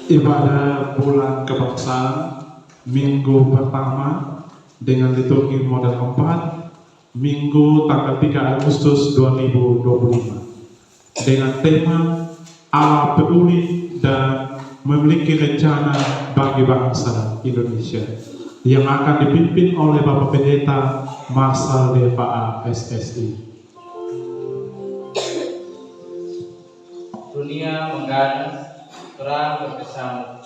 Ibadah bulan kebangsaan minggu pertama dengan liturgi model 4 minggu tanggal 3 Agustus 2025 dengan tema Allah peduli dan memiliki rencana bagi bangsa Indonesia yang akan dipimpin oleh Bapak Pendeta Marshal DFA SSI. Dunia mengganas, perang berkecamuk,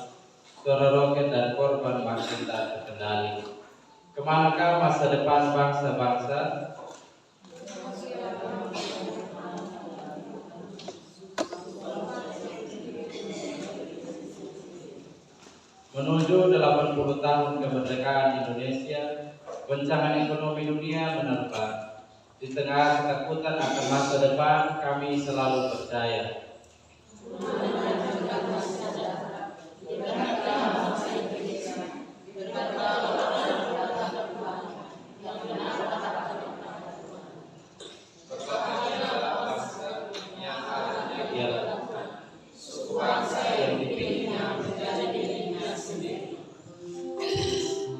suara roket dan korban makin tak terkendali. Kemanakah masa depan bangsa-bangsa? Menuju 80 tahun kemerdekaan Indonesia, goncangan ekonomi dunia menerpa. Di tengah ketakutan akan masa depan, kami selalu percaya.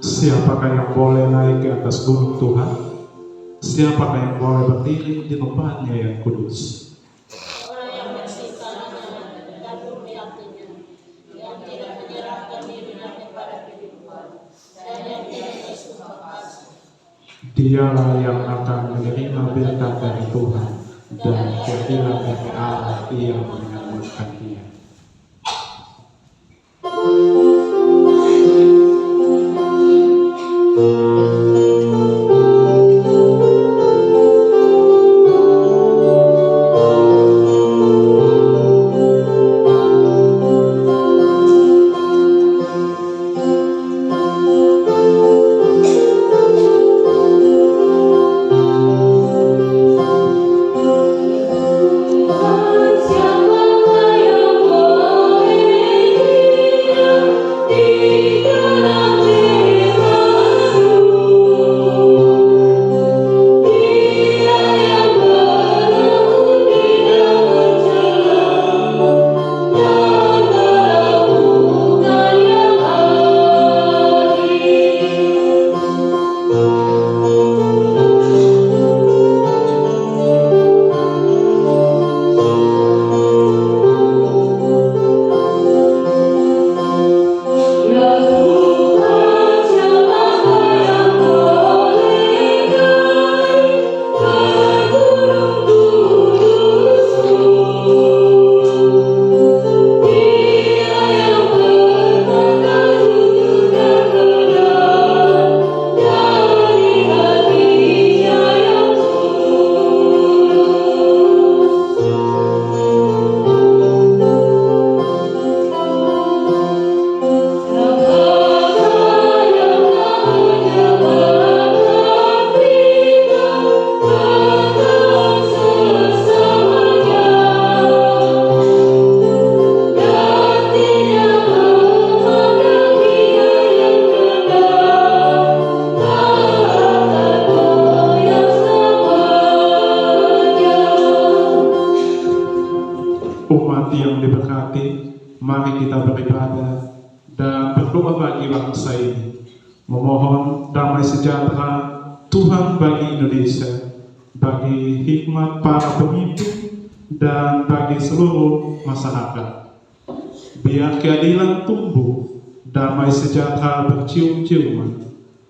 Siapakah yang boleh naik ke atas gunung Tuhan? Siapakah yang boleh berdiri di tempatnya yang kudus? Orang yang bersih tangannya dan murni hatinya, yang tidak menyerahkan dirinya kepada penipuan, dan yang tidak bersumpah palsu. Dialah yang akan menerima berkat dari Tuhan dan keadilan dari Allah yang menyelamatkan dia. Umat yang diberkati, mari kita beribadah dan berdoa bagi bangsa ini, memohon damai sejahtera Tuhan bagi Indonesia, bagi hikmat para pemimpin dan bagi seluruh masyarakat. Biar keadilan tumbuh, damai sejahtera bercium-ciuman.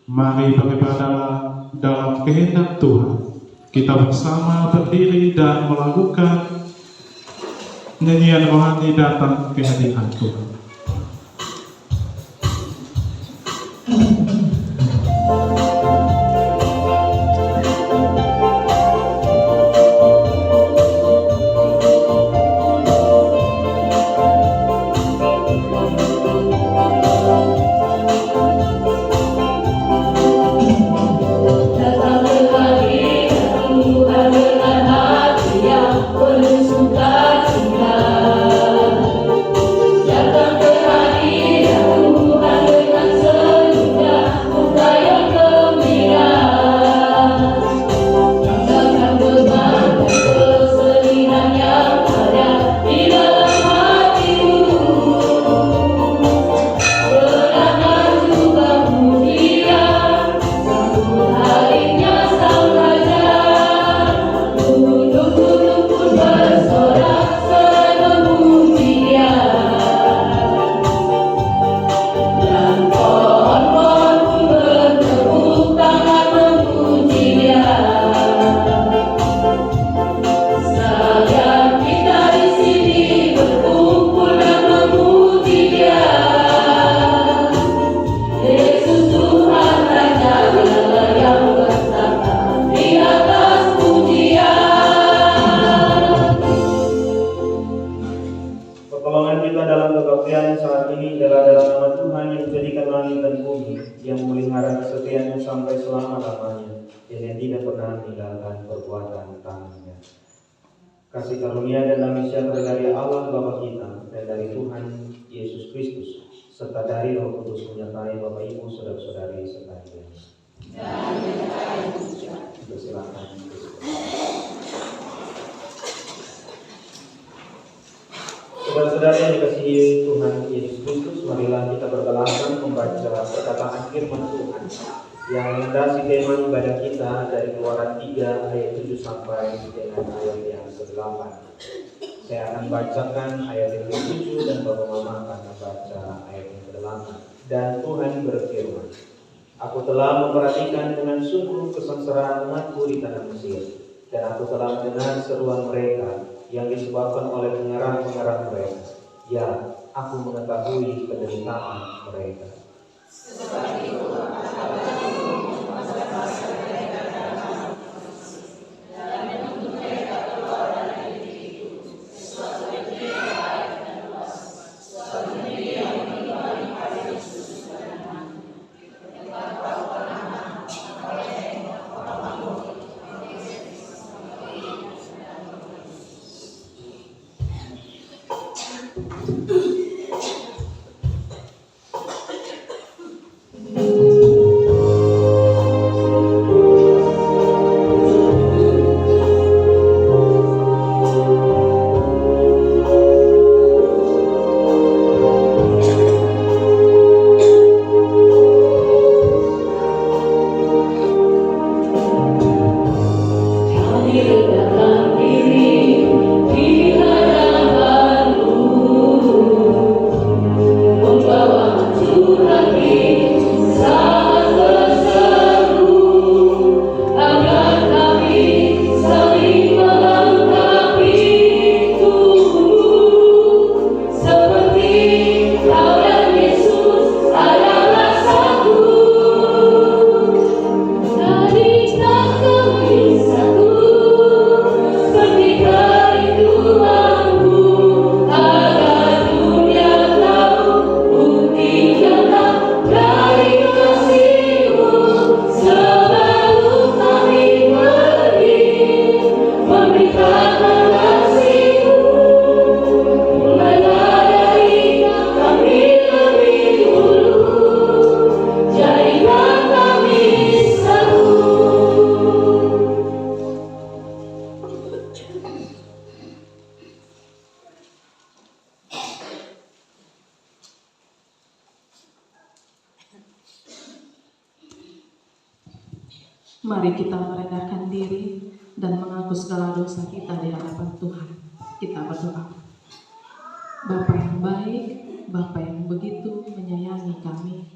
Mari beribadahlah dalam kehendak Tuhan. Kita bersama berdiri dan melakukan nyanyian rohani datang ke hadirat Tuhan. Yang penuh sukacita, datang ke Permohonan kita dalam kebaktian saat ini adalah dalam nama Tuhan yang menjadikan langit dan bumi, yang memelihara kesetiaannya sampai selama-lamanya, dan yang tidak pernah meninggalkan perbuatan tangannya. Kasih karunia dan damai sejahtera dari Allah Bapa kita dan dari Tuhan Yesus Kristus serta dari Roh Kudus menyertai Bapak Ibu saudara-saudari sekalian. Silakan. Saudara-saudara yang dikasihi Tuhan Yesus Kristus, marilah kita bergelaskan membaca perkataan firman Tuhan yang melandasi tema ibadah kita dari Keluaran 3 ayat 7 sampai dengan ayat yang ke-8. Saya akan bacakan ayat yang ke-7 dan Bapak Mama akan membaca ayat yang ke-8. Dan Tuhan berfirman, Aku telah memperhatikan dengan sungguh kesengsaraan umatku di tanah Mesir, dan aku telah mendengar seruan mereka yang disebabkan oleh pengarang-pengarang mereka. Ya, aku mengetahui penderitaan mereka. Mari kita merendahkan diri dan mengaku segala dosa kita di hadapan Tuhan. Kita berdoa. Bapa yang baik, Bapa yang begitu menyayangi kami.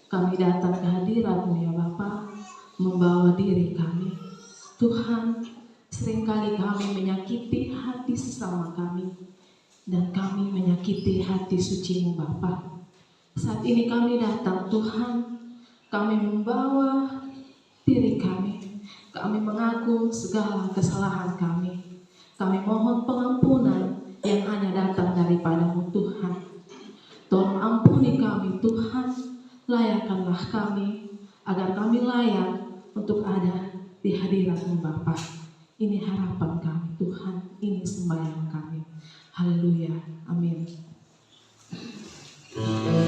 Kami datang ke hadirat-Mu ya Bapa, membawa diri kami. Tuhan, seringkali kami menyakiti hati sesama kami, dan kami menyakiti hati suci-Mu Bapa. Saat ini kami datang Tuhan, kami membawa diri kami mengaku segala kesalahan kami. Kami mohon pengampunan yang hanya datang daripada-Mu Tuhan. Tolong ampuni kami Tuhan, layakkanlah kami agar kami layak untuk ada di hadirat-Mu Bapa. Ini harapan kami Tuhan, ini sembahyang kami. Haleluya, amin. Segala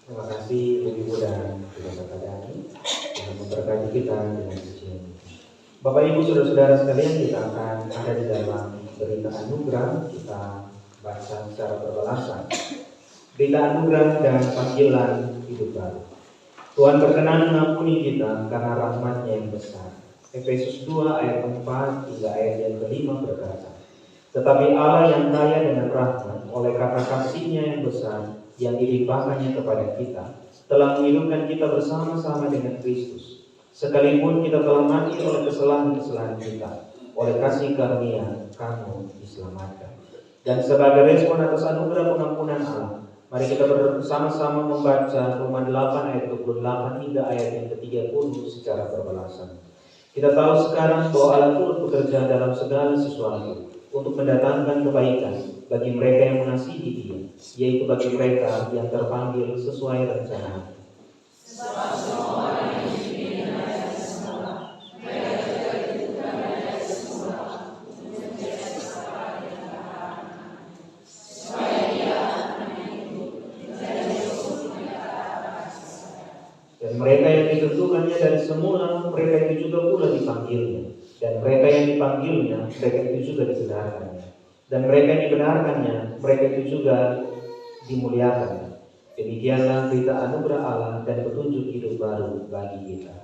Terima kasih Ibu dan Bapak Dani yang memberkati kita dengan pujian. Bapak Ibu saudara-saudara sekalian, kita akan ada di dalam berita anugerah. Kita baca secara berbalasan. Berita anugerah dan panggilan hidup baru. Tuhan berkenan mengampuni kita karena rahmat-Nya yang besar. Efesus 2 ayat 4 hingga ayat yang ke-5 berkata, tetapi Allah yang kaya dengan rahmat oleh karena kasih-Nya yang besar yang dilimpahkannya kepada kita, telah menghidupkan kita bersama-sama dengan Kristus. Sekalipun kita telah mati oleh kesalahan-kesalahan kita, oleh kasih karunia kamu diselamatkan. Dan sebagai respon atas anugerah pengampunan Allah, mari kita bersama-sama membaca Roma 8 ayat 28 hingga ayat yang ke-30 secara berbalasan. Kita tahu sekarang bahwa Allah turut bekerja dalam segala sesuatu untuk mendatangkan kebaikan bagi mereka yang mengasihi Dia, yaitu bagi mereka yang terpanggil sesuai rencana. Dan mereka yang ditentukannya dari semula, mereka itu juga pula dipanggilnya. Dan mereka yang dipanggilnya, mereka itu juga dibenarkannya. Dan mereka yang dibenarkannya, mereka itu juga dimuliakannya. Demikianlah berita anugerah Allah dan petunjuk hidup baru bagi kita.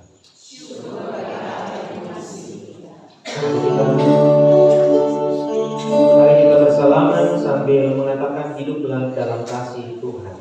Mari kita bersalaman sambil mengatakan hidup dalam kasih Tuhan.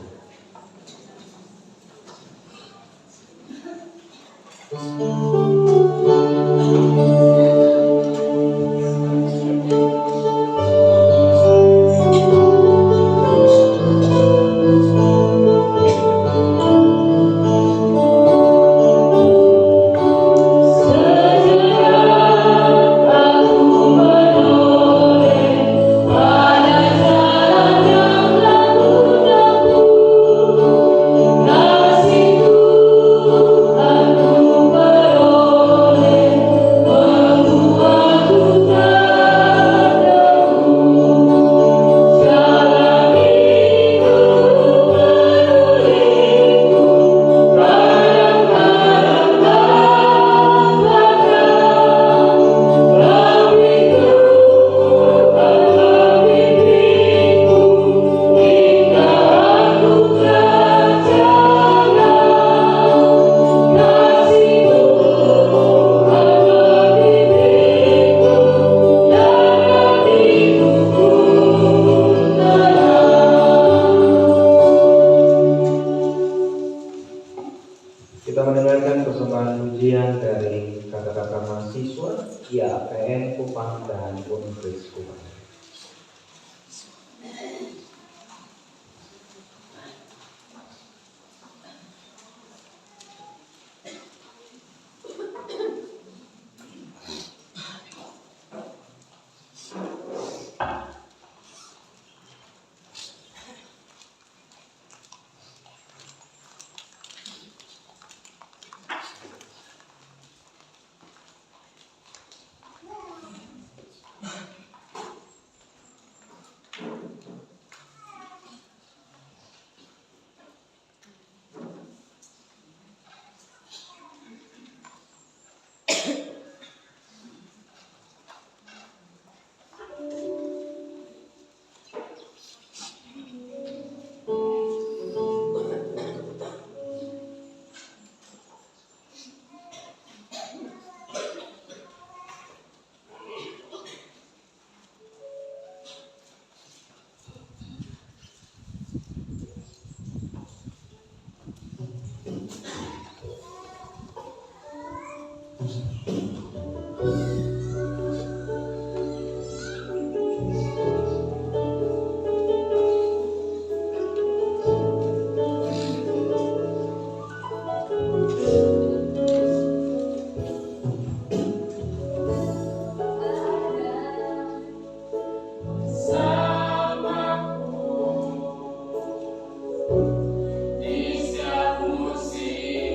Di setiap musim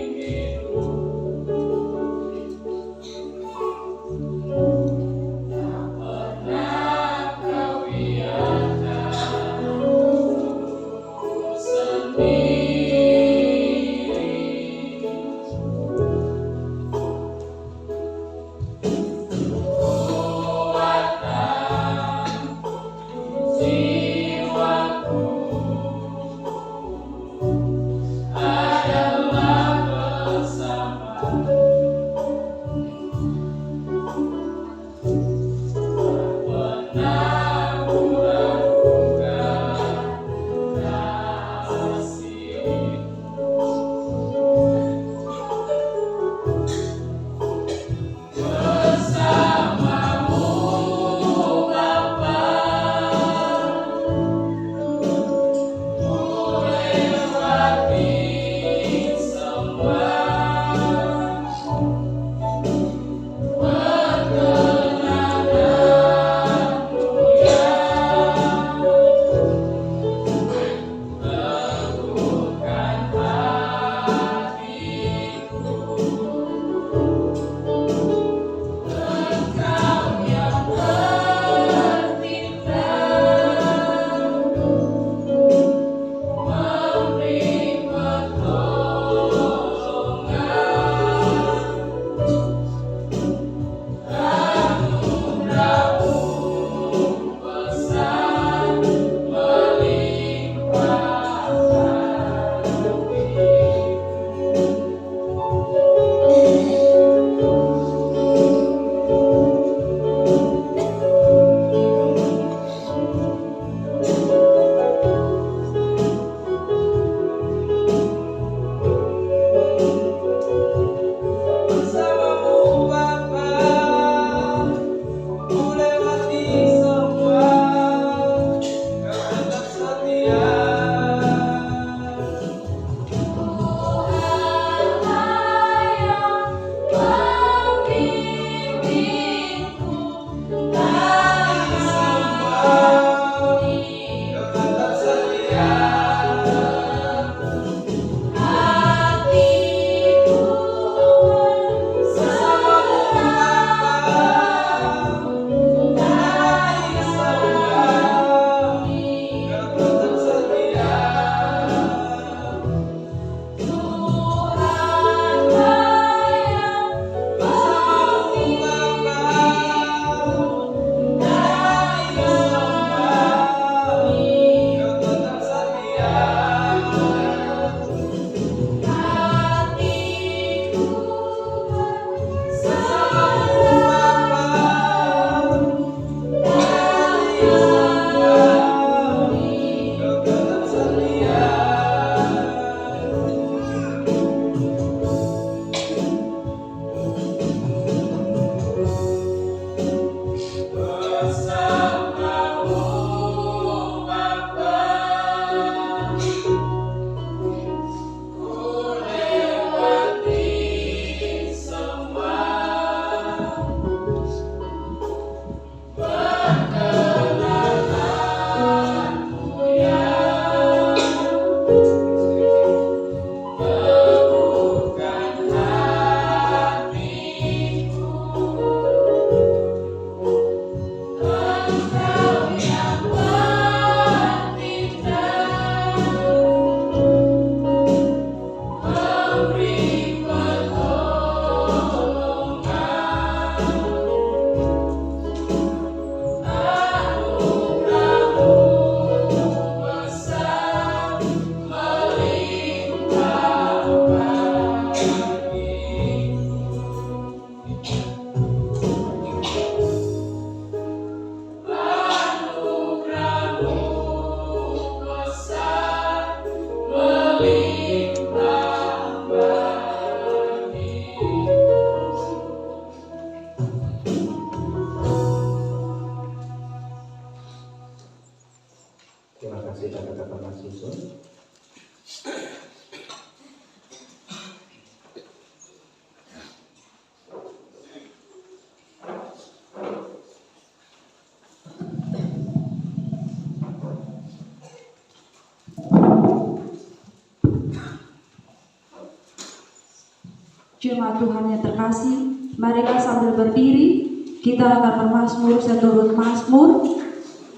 Jemaat Tuhan yang terkasih, marilah sambil berdiri kita akan bermazmur seturut Mazmur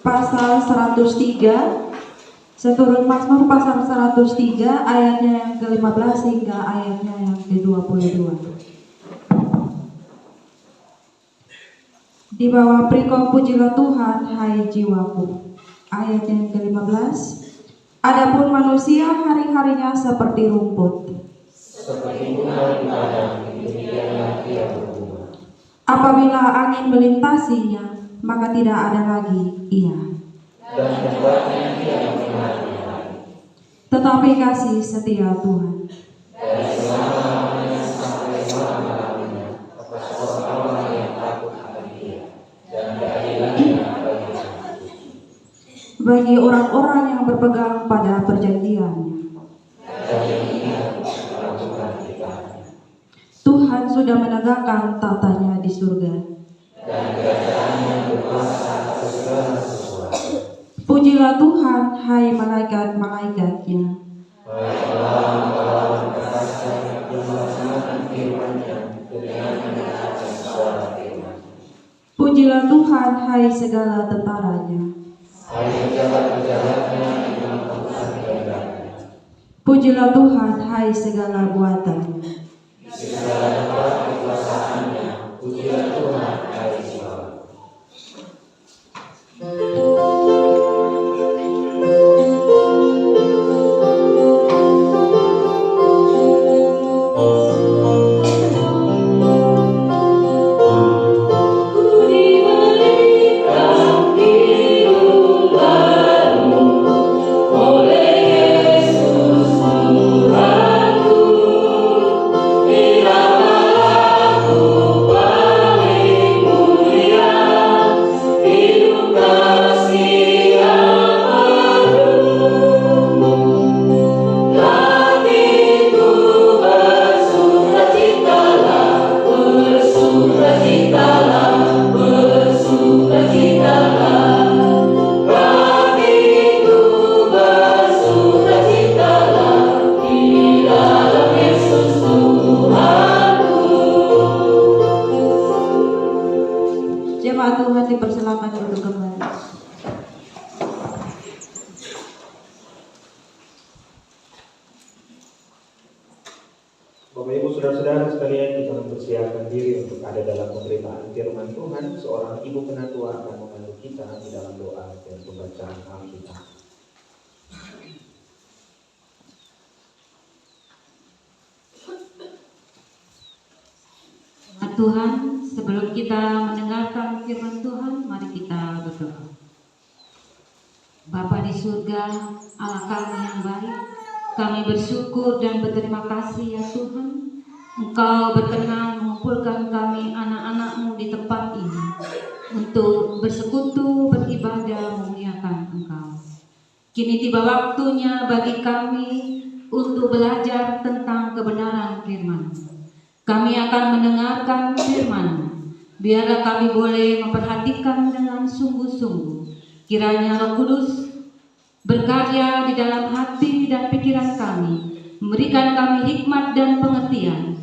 pasal 103. Seturut Mazmur pasal 103 ayatnya yang ke-15 hingga ayatnya yang ke-22. Di bawah perikop pujilah Tuhan, hai jiwaku. Ayat yang ke-15. Adapun manusia hari-harinya seperti rumput, Seperti bunga di padang, demikianlah ia berbunga. apabila angin melintasinya, maka tidak ada lagi ia. Dan membuatnya tidak mengenali. Tetapi kasih setia Tuhan Dari selama-lamanya sampai selama-lamanya, atas orang-orang yang takut akan Dia, dan keadilannya bagi umat. bagi orang-orang yang berpegang pada perjanjiannya. Dan mengingat peraturan kita. Tuhan sudah menegakkan tatanya di surga. Dan kerajaannya berkuasa atas segala sesuatu. Pujilah Tuhan, hai malaikat-malaikatnya. Hai pahlawan-pahlawan perkasa yang melaksanakan firman-Nya dengan mendengarkan suara firman. Pujilah Tuhan, hai segala tentaranya. Hai pejabat-pejabatnya yang melakukan kehendaknya. Pujilah Tuhan, hai segala buatannya. Di segala tempat kekuasaannya, pujilah Tuhan, hai jiwaku. Jemaat Tuhan dipersilakan untuk kembali. Bapak Ibu Saudara-saudara sekalian, kita mempersiapkan diri untuk ada dalam pemberitaan firman Tuhan. Seorang ibu penatua akan membantu kita di dalam doa dan pembacaan Alkitab. Tuhan, sebelum kita mendengarkan firman Tuhan, mari kita berdoa. Bapa di surga, Allah kami yang baik, kami bersyukur dan berterima kasih ya Tuhan. Engkau berkenan mengumpulkan kami anak-anak-Mu di tempat ini untuk bersekutu, beribadah, memuliakan Engkau. Kini tiba waktunya bagi kami untuk belajar tentang kebenaran firman-Mu. Kami akan mendengarkan firman-Mu. Biarlah kami boleh memperhatikan dengan sungguh-sungguh. Kiranya Roh Kudus berkarya di dalam hati dan pikiran kami, memberikan kami hikmat dan pengertian,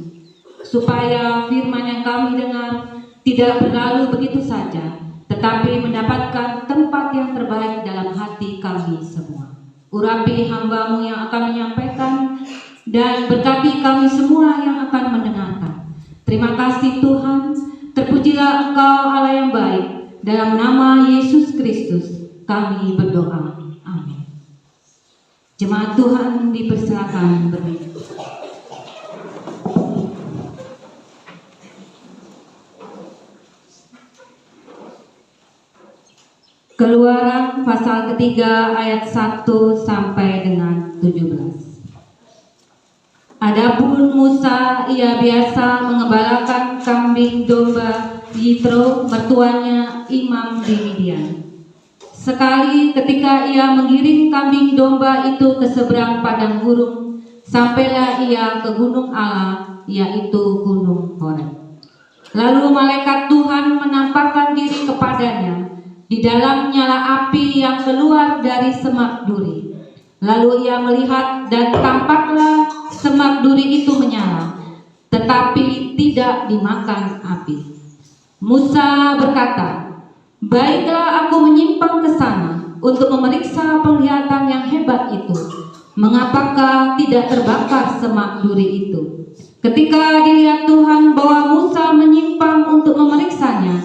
supaya firman yang kami dengar tidak berlalu begitu saja, tetapi mendapatkan tempat yang terbaik dalam hati kami semua. Urapi hamba-Mu yang akan menyampaikan, dan berkati kami semua yang akan mendengarkan. Terima kasih Tuhan, terpujilah Engkau Allah yang baik. Dalam nama Yesus Kristus kami berdoa. Amin. Jemaat Tuhan dipersilakan berdiri. Keluaran pasal ketiga ayat 1 sampai dengan 17. Adapun Musa, ia biasa mengembalakan kambing domba Yitro, mertuanya imam di Midian. Sekali ketika ia menggiring kambing domba itu ke seberang padang gurun, sampailah ia ke gunung Allah, yaitu gunung Horeb. Lalu malaikat Tuhan menampakkan diri kepadanya di dalam nyala api yang keluar dari semak duri. Lalu ia melihat dan tampaklah semak duri itu menyala, tetapi tidak dimakan api. Musa berkata, "Baiklah, aku menyimpang ke sana untuk memeriksa penglihatan yang hebat itu. Mengapakah tidak terbakar semak duri itu?" Ketika dilihat Tuhan bahwa Musa menyimpang untuk memeriksanya,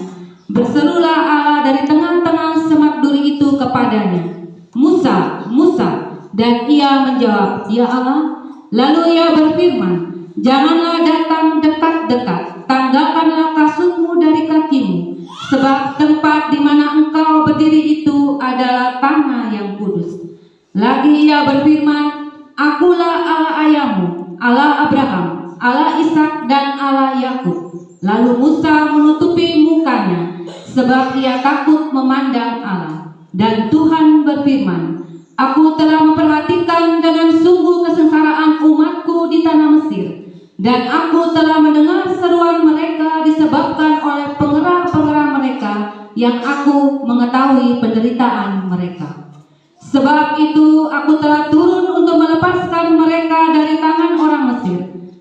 berserulah Allah dari tengah-tengah semak duri itu kepadanya, "Musa, Musa." Dan ia menjawab, "Ya Allah." Lalu ia berfirman, "Janganlah datang dekat-dekat, tanggalkanlah kasutmu dari kakimu, sebab tempat di mana engkau berdiri itu adalah tanah yang kudus." Lagi ia berfirman, "Akulah Allah ayahmu, Allah Abraham, Allah Ishak dan Allah Yakub." Lalu Musa menutupi mukanya, sebab ia takut memandang Allah. Dan Tuhan berfirman, "Aku telah memperhatikan dengan sungguh kesengsaraan umatku di tanah Mesir, dan aku telah mendengar seruan mereka disebabkan oleh pengerah-pengerah mereka yang aku mengetahui penderitaan mereka. Sebab itu aku telah turun untuk melepaskan mereka dari tangan orang Mesir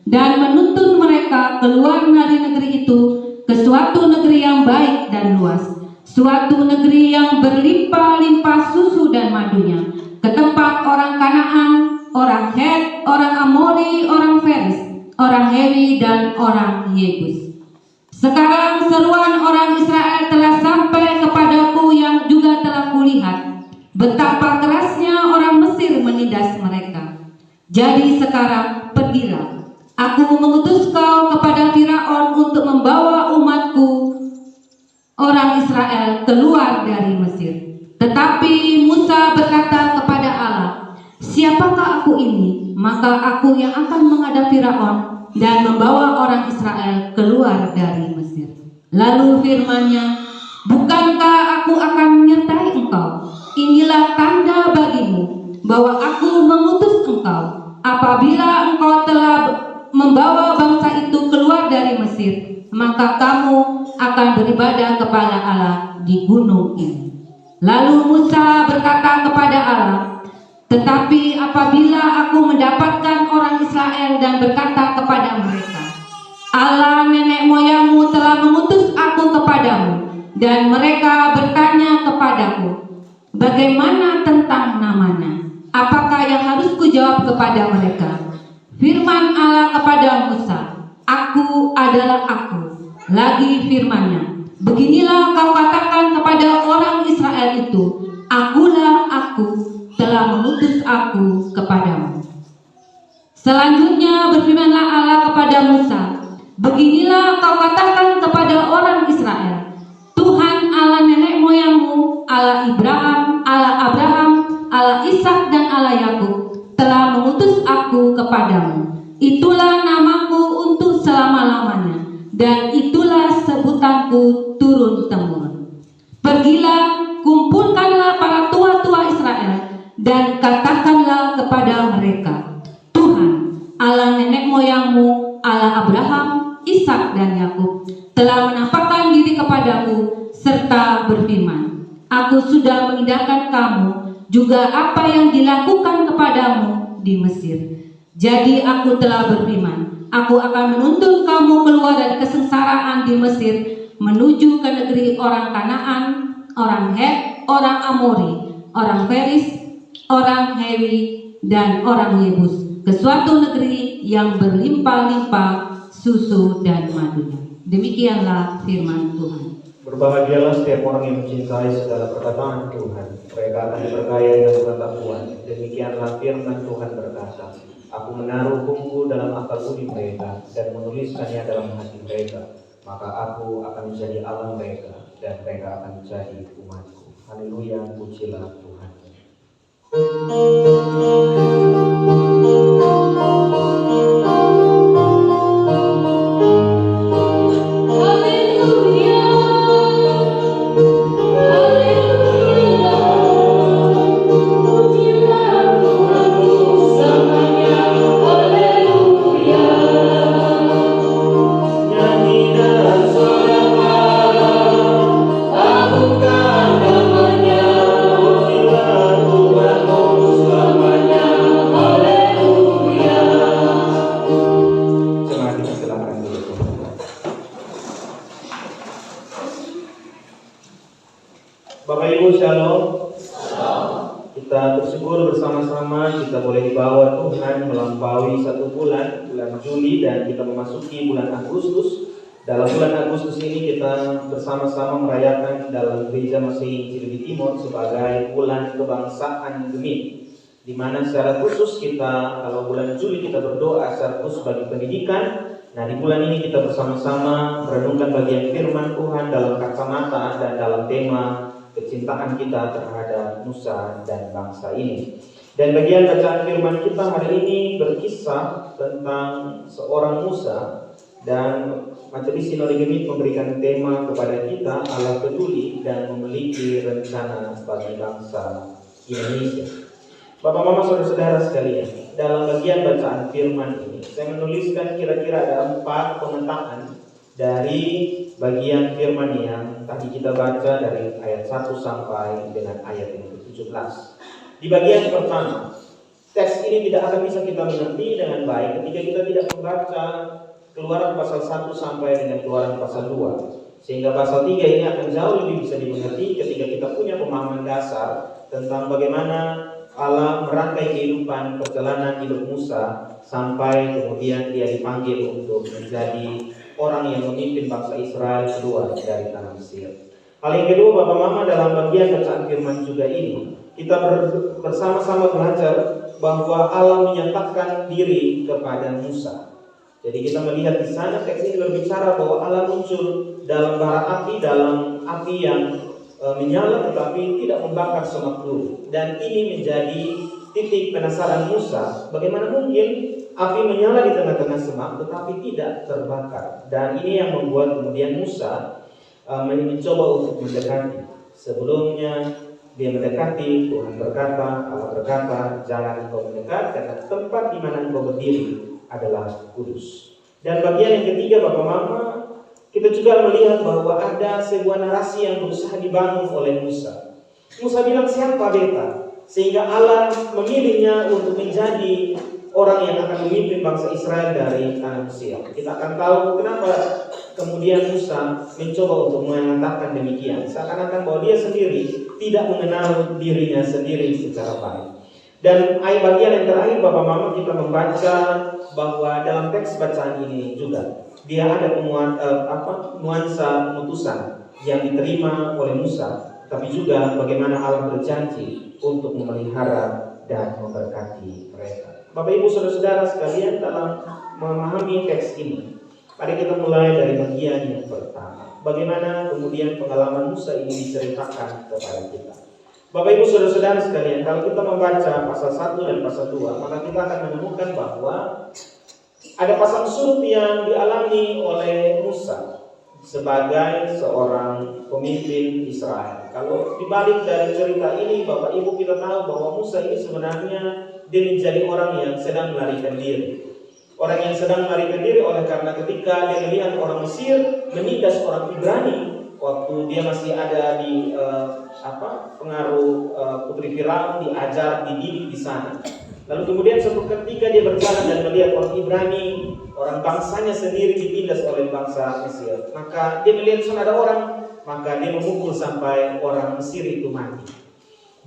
dan menuntun mereka keluar dari negeri itu ke suatu negeri yang baik dan luas, suatu negeri yang berlimpah-limpah susu dan madunya, ke tempat orang Kanaan, orang Het, orang Amori, orang Feris, orang Hewi dan orang Yebus. Sekarang seruan orang Israel telah sampai kepadaku yang juga telah kulihat betapa kerasnya orang Mesir menindas mereka. Jadi sekarang pergilah, aku mengutus kau kepada Firaun untuk membawa umatku orang Israel keluar dari Mesir." Tetapi Musa berkata kepada Allah, "Siapakah aku ini? Maka aku yang akan menghadap Firaun dan membawa orang Israel keluar dari Mesir." Lalu firman-Nya, "Bukankah aku akan menyertai engkau? Inilah tanda bagimu bahwa aku mengutus engkau. Apabila engkau telah membawa bangsa itu keluar dari Mesir, maka kamu akan beribadah kepada Allah di gunung ini." Lalu Musa berkata kepada Allah, "Tetapi apabila aku mendapatkan orang Israel dan berkata kepada mereka, Allah nenek moyangmu telah mengutus aku kepadamu, dan mereka bertanya kepadaku, bagaimana tentang namanya? Apakah yang harus kujawab kepada mereka?" Firman Allah kepada Musa, "Aku adalah aku." Lagi firman-Nya, "Beginilah kau katakan kepada orang Israel itu, Akulah aku, telah mengutus aku kepadamu." Selanjutnya berfirmanlah Allah kepada Musa, "Beginilah kau katakan kepada orang Israel, Tuhan Allah nenek moyangmu, Allah Abraham, Allah Ishak dan Allah Yakub telah mengutus aku kepadamu. Itulah namaku untuk selama-lamanya, dan itulah sebutanku turun-temurun. Pergilah, kumpulkanlah para tua-tua Israel, dan katakanlah kepada mereka, Tuhan, Allah nenek moyangmu, Allah Abraham, Ishak dan Yakub telah menampakkan diri kepadaku serta berfirman, Aku sudah mengindahkan kamu juga apa yang dilakukan kepadamu di Mesir. Jadi aku telah berfirman, aku akan menuntun kamu keluar dari kesengsaraan di Mesir menuju ke negeri orang Kanaan, orang Het, orang Amori, orang Feris, orang Hewi, dan orang Yebus, ke suatu negeri yang berlimpah-limpah susu dan madunya. Demikianlah firman Tuhan. Berbahagialah setiap orang yang mencintai segala perkataan Tuhan. Mereka akan diberkati dengan pengetahuan. Demikianlah firman Tuhan berkata, Aku menaruh hukumku dalam akal budi mereka dan menuliskannya dalam hati mereka. Maka aku akan menjadi Allah mereka dan mereka akan menjadi umatku. Haleluya, pujilah Tuhan. Haleluya. sudah boleh dibawa Tuhan melampaui 1 bulan Juli, dan kita memasuki bulan Agustus. Dalam bulan Agustus ini kita bersama-sama merayakan dalam Gereja Masehi Cilebi Timur sebagai bulan kebangsaan Gemit, di mana secara khusus kita, kalau bulan Juli kita berdoa secara khusus bagi pendidikan. Nah, di bulan ini kita bersama-sama merenungkan bagian firman Tuhan dalam kacamata dan dalam tema kecintaan kita terhadap nusa dan bangsa ini. Dan bagian bacaan firman kita hari ini berkisah tentang seorang Musa, dan Majelis Sinode Gemit memberikan tema kepada kita, Allah peduli dan memiliki rencana bagi bangsa Indonesia. Bapak, Mama, Saudara-saudara sekalian, dalam bagian bacaan firman ini saya menuliskan kira-kira ada 4 pemetaan dari bagian firman yang tadi kita baca dari ayat 1 sampai dengan ayat yang ke-17. Di bagian pertama, teks ini tidak akan bisa kita mengerti dengan baik ketika kita tidak membaca Keluaran pasal 1 sampai dengan Keluaran pasal 2. Sehingga pasal 3 ini akan jauh lebih bisa dimengerti ketika kita punya pemahaman dasar tentang bagaimana Allah merangkai kehidupan perjalanan hidup Musa sampai kemudian dia dipanggil untuk menjadi orang yang memimpin bangsa Israel keluar dari tanah Mesir. Hal yang kedua, Bapak Mama, dalam bagian bacaan firman juga ini kita bersama-sama belajar bahwa Allah menyatakan diri kepada Musa. Jadi kita melihat di sana teks ini berbicara bahwa Allah muncul dalam bara api, dalam api yang menyala tetapi tidak membakar semak dulu. Dan ini menjadi titik penasaran Musa, bagaimana mungkin api menyala di tengah-tengah semak tetapi tidak terbakar. Dan ini yang membuat kemudian Musa mencoba untuk mendekati. Sebelumnya dia mendekati, Tuhan berkata, Allah berkata, jangan engkau mendekat karena tempat di mana engkau berdiri adalah kudus. Dan bagian yang ketiga, Bapak Mama, kita juga melihat bahwa ada sebuah narasi yang berusaha dibangun oleh Musa. Musa bilang, siapa beta? Sehingga Allah memilihnya untuk menjadi orang yang akan memimpin bangsa Israel dari tanah Mesir. Kita akan tahu kenapa kemudian Musa mencoba untuk mengatakan demikian. Seakan-akan bahwa dia sendiri tidak mengenal dirinya sendiri secara baik. Dan ayat bagian yang terakhir, Bapak Mama, kita membaca bahwa dalam teks bacaan ini juga dia ada nuansa pemutusan yang diterima oleh Musa, tapi juga bagaimana Allah berjanji untuk memelihara dan memberkati mereka. Bapak Ibu Saudara-saudara sekalian, dalam memahami teks ini, mari kita mulai dari bagian yang pertama. Bagaimana kemudian pengalaman Musa ini diceritakan kepada kita. Bapak Ibu Saudara-saudara sekalian, kalau kita membaca pasal 1 dan pasal 2, maka kita akan menemukan bahwa ada pasang surut yang dialami oleh Musa sebagai seorang pemimpin Israel. Kalau dibalik dari cerita ini, Bapak Ibu, kita tahu bahwa Musa ini sebenarnya dia menjadi orang yang sedang melarikan diri. Orang yang sedang melarikan diri oleh karena ketika dia melihat orang Mesir menindas orang Ibrani waktu dia masih ada di pengaruh putri Firaun, diajar, dididik di sana. Lalu kemudian suatu ketika dia berjalan dan melihat orang Ibrani, orang bangsanya sendiri ditindas oleh bangsa Mesir. Maka dia melihat sana ada orang, maka dia memukul sampai orang Mesir itu mati.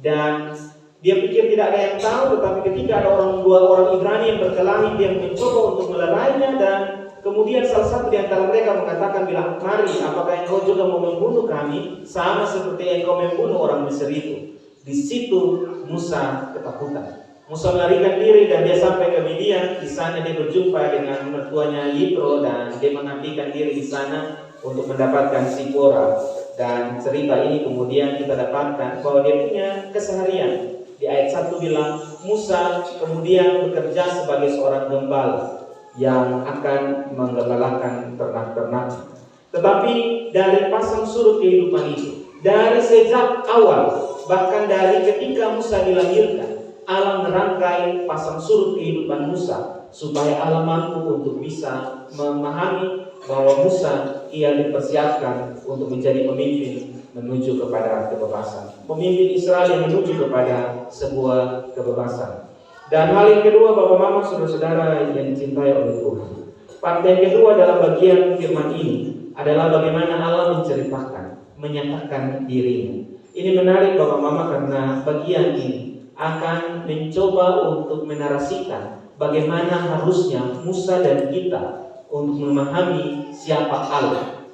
Dan dia pikir tidak ada yang tahu, tetapi ketika ada dua orang Ibrani yang berkelahi, dia mencoba untuk melerainya, dan kemudian salah satu di antara mereka mengatakan, bilang, mari, apakah engkau juga mau membunuh kami sama seperti engkau membunuh orang Mesir itu? Di situ Musa ketakutan. Musa melarikan diri dan dia sampai ke Midian. Di sana dia berjumpa dengan mertuanya Yitro dan dia mengabdikan diri di sana untuk mendapatkan Sipora. Dan cerita ini kemudian kita dapatkan bahwa dia punya keseharian. Di ayat 1 bilang, Musa kemudian bekerja sebagai seorang gembala yang akan menggembalakan ternak-ternak. Tetapi dari pasang surut kehidupan itu, dari sejak awal, bahkan dari ketika Musa dilahirkan, Allah merangkai pasang surut kehidupan Musa supaya Allah mampu untuk bisa memahami bahwa Musa ia dipersiapkan untuk menjadi pemimpin menuju kepada kebebasan. Pemimpin Israel yang menuju kepada sebuah kebebasan. Dan hal yang kedua, Bapak Mama, Saudara-saudara yang dicintai oleh Tuhan. Part yang kedua dalam bagian firman ini adalah bagaimana Allah menceritakan, menyatakan dirinya. Ini menarik Bapak Mama karena bagian ini akan mencoba untuk menarasikan bagaimana harusnya Musa dan kita untuk memahami siapa Allah.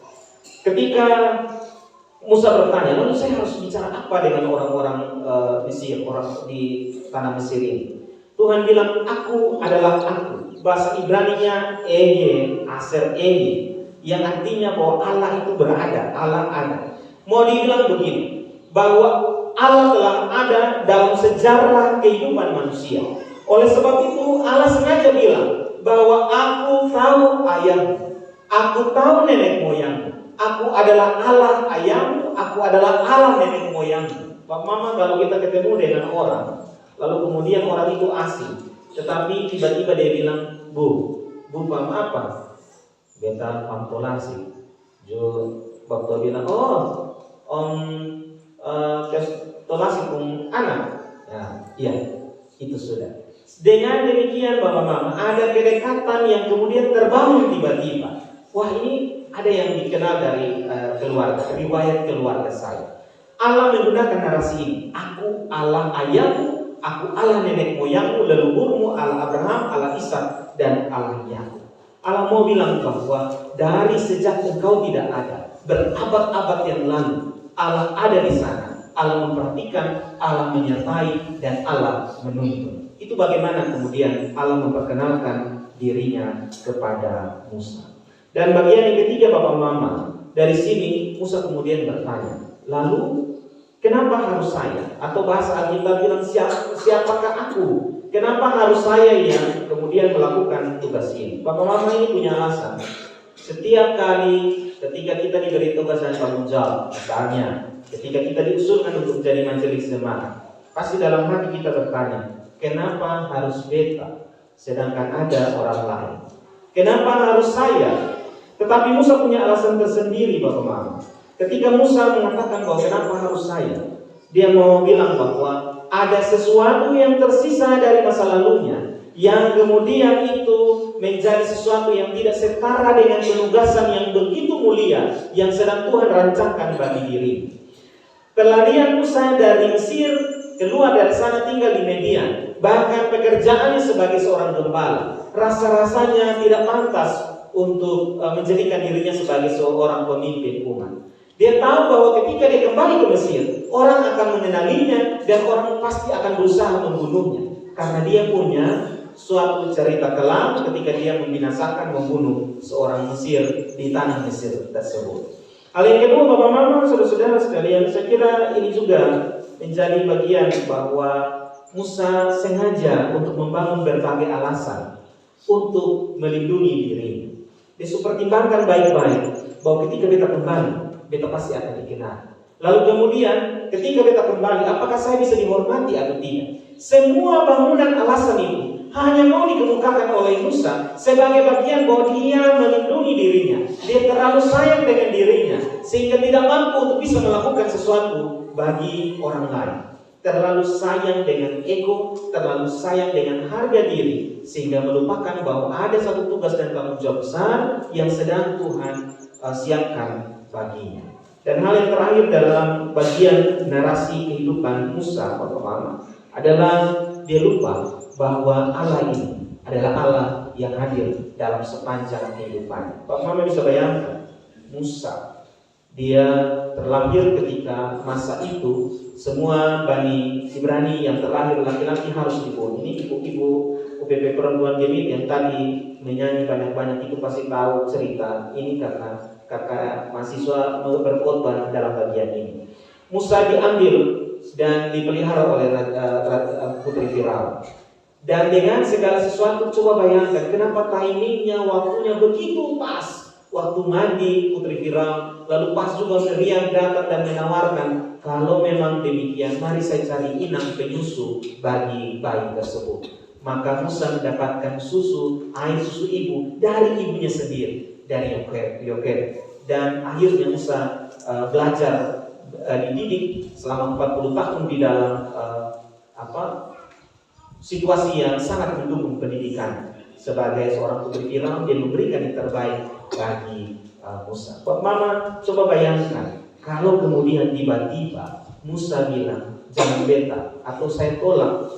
Ketika Musa bertanya, lalu saya harus bicara apa dengan orang-orang Mesir, orang di tanah Mesir ini? Tuhan bilang, aku adalah aku. Bahasa Ibrani-nya Ehe, Aser Ehe, yang artinya bahwa Allah itu berada, Allah ada. Mau dibilang begini, bahwa Allah telah ada dalam sejarah kehidupan manusia. Oleh sebab itu Allah sengaja bilang bahwa aku tahu ayahmu, aku tahu nenek moyangmu, aku adalah Allah ayahmu, aku adalah Allah nenek moyangmu. Pak Mama, kalau kita ketemu dengan orang, lalu kemudian orang itu asing, tetapi tiba-tiba dia bilang, Bu paham apa? Beta pampolasi. Jo waktu bilang, tolasi pun anak. Nah, iya, itu sudah. Dengan demikian Bapak Mama, ada kedekatan yang kemudian terbangun tiba-tiba. Wah, ini ada yang dikenal dari keluarga, riwayat keluarga saya. Allah menggunakan narasi ini. Aku Allah ayahmu, aku Allah nenek moyangmu, leluhurmu, Allah Abraham, Allah Ishak, dan Allah Yakub. Allah mau bilang bahwa dari sejak engkau tidak ada, berabad-abad yang lalu, Allah ada di sana. Allah memperhatikan, Allah menyertai, dan Allah menuntun. Itu bagaimana kemudian Allah memperkenalkan dirinya kepada Musa. Dan bagian yang ketiga Bapak Mama, dari sini Musa kemudian bertanya, lalu kenapa harus saya? Atau bahasa Alkitab bilang, siapakah aku? Kenapa harus saya yang kemudian melakukan tugas ini? Bapak Mama ini punya alasan. Setiap kali ketika kita diberi tugas dan tanggung jawab, misalnya ketika kita diusulkan untuk jadi majelis jemaat, pasti dalam hati kita bertanya, kenapa harus beta sedangkan ada orang lain? Kenapa harus saya? Tetapi Musa punya alasan tersendiri Bapak Mama. Ketika Musa mengatakan bahwa kenapa harus saya, dia mau bilang bahwa ada sesuatu yang tersisa dari masa lalunya, yang kemudian itu menjadi sesuatu yang tidak setara dengan penugasan yang begitu mulia yang sedang Tuhan rancangkan bagi dirinya. Pelarian Musa dari Mesir, keluar dari sana tinggal di Median, bahkan pekerjaannya sebagai seorang gembala, rasa-rasanya tidak pantas untuk menjadikan dirinya sebagai seorang pemimpin umat. Dia tahu bahwa ketika dia kembali ke Mesir, orang akan mengenalinya dan orang pasti akan berusaha membunuhnya, karena dia punya suatu cerita kelam ketika dia membinasakan, membunuh seorang Mesir di tanah Mesir tersebut. Hal yang kedua Bapak Mama, saudara-saudara sekalian, saya kira ini juga menjadi bagian bahwa Musa sengaja untuk membangun berbagai alasan untuk melindungi dirinya. Dia pertimbangkan baik-baik bahwa ketika kita kembali, beta pasti akan dikenal. Lalu kemudian ketika beta kembali, apakah saya bisa dihormati atau tidak? Semua bangunan alasan itu hanya mau dikemukakan oleh Musa sebagai bagian bahwa dia melindungi dirinya. Dia terlalu sayang dengan dirinya sehingga tidak mampu untuk bisa melakukan sesuatu bagi orang lain. Terlalu sayang dengan ego, terlalu sayang dengan harga diri, sehingga melupakan bahwa ada satu tugas dan tanggung jawab besar yang sedang Tuhan siapkan baginya. Dan hal yang terakhir dalam bagian narasi kehidupan Musa Bapak Mama adalah dia lupa bahwa Allah ini adalah Allah yang hadir dalam sepanjang kehidupan. Bapak Mama bisa bayangkan Musa, dia terlahir ketika masa itu semua Bani Ibrani yang terlahir laki-laki harus dibunuh. Ini ibu-ibu UPP perempuan Gemit yang tadi menyanyi banyak-banyak itu pasti tahu cerita ini karena kakak mahasiswa berkhotbah dalam bagian ini. Musa diambil dan dipelihara oleh putri Firaun. Dan dengan segala sesuatu, coba bayangkan kenapa timingnya, waktunya begitu pas. Waktu mandi putri Firaun, lalu pas juga Miriam datang dan menawarkan, kalau memang demikian, mari saya cari inang penyusu bagi bayi tersebut. Maka Musa mendapatkan air susu ibu dari ibunya sendiri, dari Yoker. Dan akhirnya Musa belajar dididik selama 40 tahun di dalam situasi yang sangat mendukung pendidikan. Sebagai seorang putri Firaun, dia memberikan yang terbaik bagi Musa. Mama, coba bayangkan kalau kemudian tiba-tiba Musa bilang, jangan beta, atau saya tolak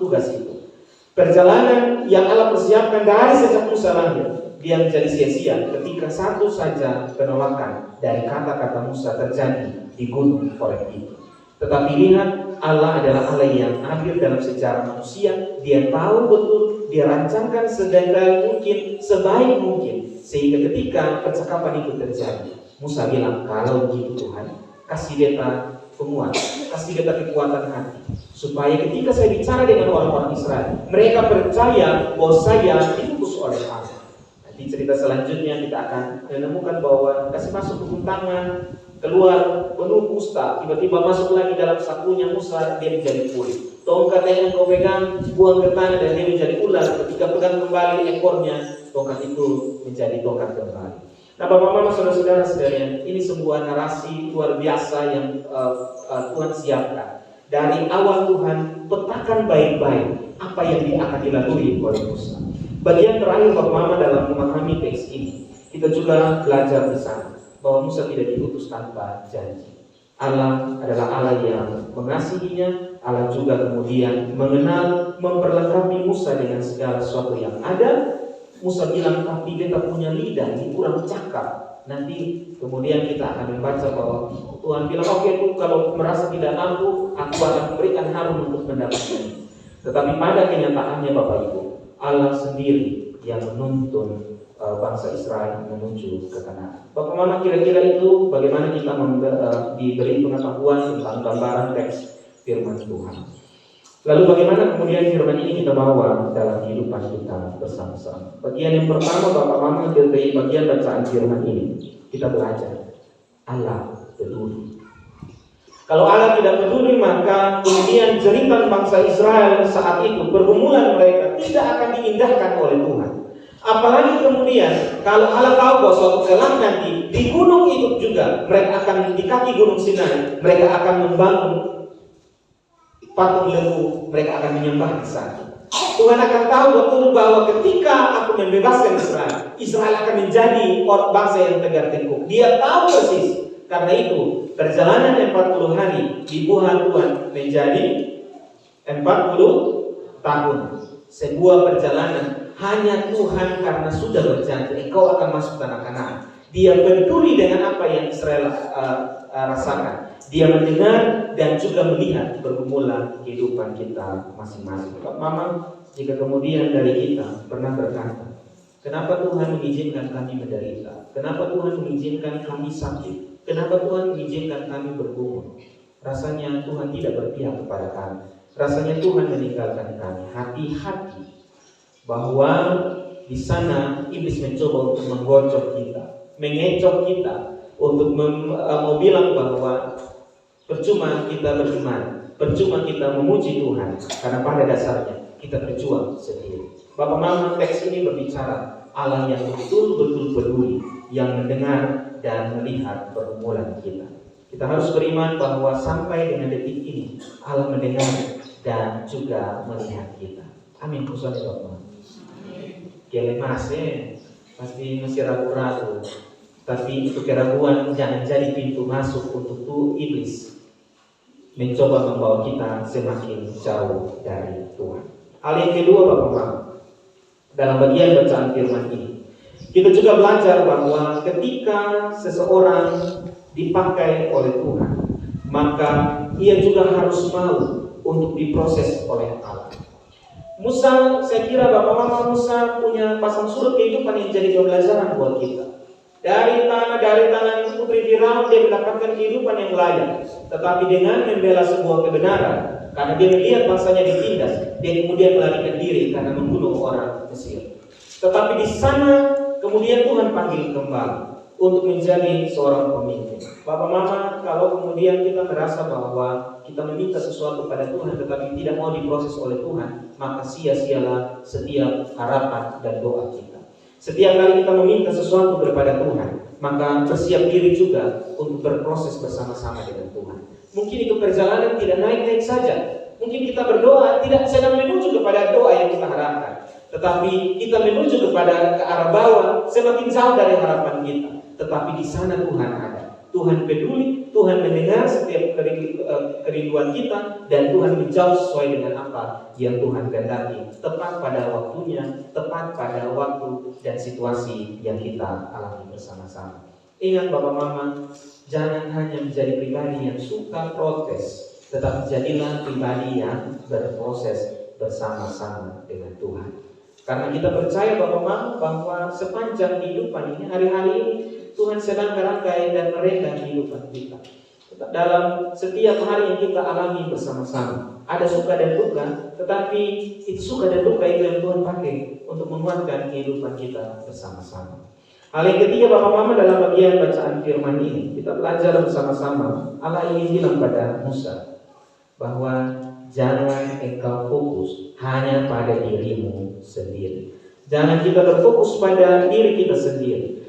tugas itu. Perjalanan yang Allah persiapkan dari sejak Musa lahir, dia menjadi sia-sia ketika satu saja penolakan dari kata-kata Musa terjadi di gunung Horeb itu. Tetapi lihat, Allah adalah Allah yang adil dalam sejarah manusia. Dia tahu betul, dia rancangkan sedetail mungkin, sebaik mungkin, sehingga ketika percakapan itu terjadi, Musa bilang, kalau begitu Tuhan, kasih beta penguat, kasih beta kekuatan hati, supaya ketika saya bicara dengan orang-orang Israel, mereka percaya bahwa saya diutus oleh Allah. Nanti cerita selanjutnya kita akan menemukan bahwa kasih masuk hukum tangan, keluar penuh kusta, tiba-tiba masuk lagi dalam sakunya Musa, dia menjadi kulit. Tongkat yang kau pegang, buang ke tanah dan dia menjadi ular. Ketika pegang kembali ekornya, tongkat itu menjadi tongkat kembali. Nah, Bapak Mama, saudara-saudara sekalian, ini sebuah narasi luar biasa yang Tuhan siapkan. Dari awal Tuhan petakan baik-baik apa yang akan dilalui oleh Musa. Bagian terakhir Bapak Mama dalam memahami teks ini, kita juga belajar di sana bahwa Musa tidak diutus tanpa janji. Allah adalah Allah yang mengasihinya. Allah juga kemudian mengenal, memperlengkapi Musa dengan segala sesuatu yang ada. Musa bilang, tapi beta punya lidah, ini kurang cakap. Nanti kemudian kita akan membaca bahwa Tuhan bilang, oke, tuh kalau merasa tidak mampu, aku akan memberikan Harun untuk mendapatkannya. Tetapi pada kenyataannya Bapak Ibu, Allah sendiri yang menuntun bangsa Israel menuju ke Kanaan. Bapak Mama, kira-kira itu bagaimana kita diberi pengetahuan tentang gambaran teks firman Tuhan. Lalu bagaimana kemudian firman ini kita bawa dalam kehidupan kita bersama-sama. Bagian yang pertama Bapak Mama, dari bagian bacaan firman ini kita belajar Allah peduli. Kalau Allah tidak peduli, maka kemudian jeritan bangsa Israel saat itu, pergumulan mereka tidak akan diindahkan oleh Tuhan. Apalagi kemudian kalau Allah tahu bahwa suatu kelak nanti di gunung itu juga mereka akan di kaki gunung Sinai, mereka akan membangun patung lembu, mereka akan menyembah di sana. Tuhan akan tahu betul bahwa ketika aku membebaskan Israel, Israel akan menjadi orang bangsa yang tegar tengkuk. Dia tahu persis. Karena itu perjalanan 40 hari dibuat Tuhan menjadi 40 tahun. Sebuah perjalanan hanya Tuhan karena sudah berjanji engkau akan masuk tanah Kanaan. Dia peduli dengan apa yang Israel rasakan. Dia mendengar dan juga melihat pergumulan kehidupan kita masing-masing. Mama, jika kemudian dari kita pernah berkata, kenapa Tuhan mengizinkan kami menderita? Kenapa Tuhan mengizinkan kami sakit? Kenapa Tuhan mengizinkan kami bergumul? Rasanya Tuhan tidak berpihak kepada kami. Rasanya Tuhan meninggalkan kami. Hati-hati bahwa di sana iblis mencoba untuk menggocok kita, mengecoh kita, untuk mau bilang bahwa percuma kita beriman, percuma kita memuji Tuhan, karena pada dasarnya kita berjuang sendiri. Bapak Mama, teks ini berbicara Allah yang betul-betul peduli, yang mendengar dan melihat pergumulan kita. Kita harus beriman bahwa sampai dengan detik ini Allah mendengar dan juga melihat kita. Amin. Khususnya Bapak. Kele masih pasti masih ragu-ragu. Tapi itu keraguan jangan jadi pintu masuk untuk tuh iblis mencoba membawa kita semakin jauh dari Tuhan. Hal yang kedua Bapak Mama, dalam bagian bacaan firman ini, kita juga belajar bahwa ketika seseorang dipakai oleh Tuhan, maka ia juga harus mau untuk diproses oleh Allah. Musa, saya kira Bapak Mama, Musa punya pasang surut kehidupan yang jadi pembelajaran buat kita. Dari tangan putri Firaun dia mendapatkan kehidupan yang layak. Tetapi dengan membela sebuah kebenaran, karena dia melihat bangsanya ditindas, dia kemudian melarikan diri karena membunuh orang Mesir. Tetapi di sana kemudian Tuhan panggil kembali untuk menjadi seorang pemimpin. Bapak Mama, kalau kemudian kita merasa bahwa kita meminta sesuatu pada Tuhan tetapi tidak mau diproses oleh Tuhan, maka sia-sialah setiap harapan dan doa kita. Setiap kali kita meminta sesuatu kepada Tuhan, maka bersiap diri juga untuk berproses bersama-sama dengan Tuhan. Mungkin itu perjalanan tidak naik-naik saja. Mungkin kita berdoa tidak sedang menuju kepada doa yang kita harapkan, tetapi kita menuju kepada ke arah bawah, semakin jauh dari harapan kita. Tetapi di sana Tuhan ada. Tuhan peduli, Tuhan mendengar setiap kerinduan kita, dan Tuhan menjawab sesuai dengan apa yang Tuhan kehendaki, tepat pada waktunya, tepat pada waktu dan situasi yang kita alami bersama-sama. Ingat Bapak Mama, jangan hanya menjadi pribadi yang suka protes, tetapi jadilah pribadi yang berproses bersama-sama dengan Tuhan. Karena kita percaya Bapak Mama bahwa sepanjang kehidupan ini, hari-hari ini Tuhan sedang merangkai dan merenggang kehidupan kita. Dalam setiap hari yang kita alami bersama-sama, ada suka dan duka, tetapi itu suka dan duka itu yang Tuhan pakai untuk menguatkan kehidupan kita bersama-sama. Hal yang ketiga Bapak Mama, dalam bagian bacaan firman ini, kita belajar bersama-sama. Allah ingin bilang pada Musa bahwa jangan engkau fokus hanya pada dirimu sendiri. Jangan kita berfokus pada diri kita sendiri.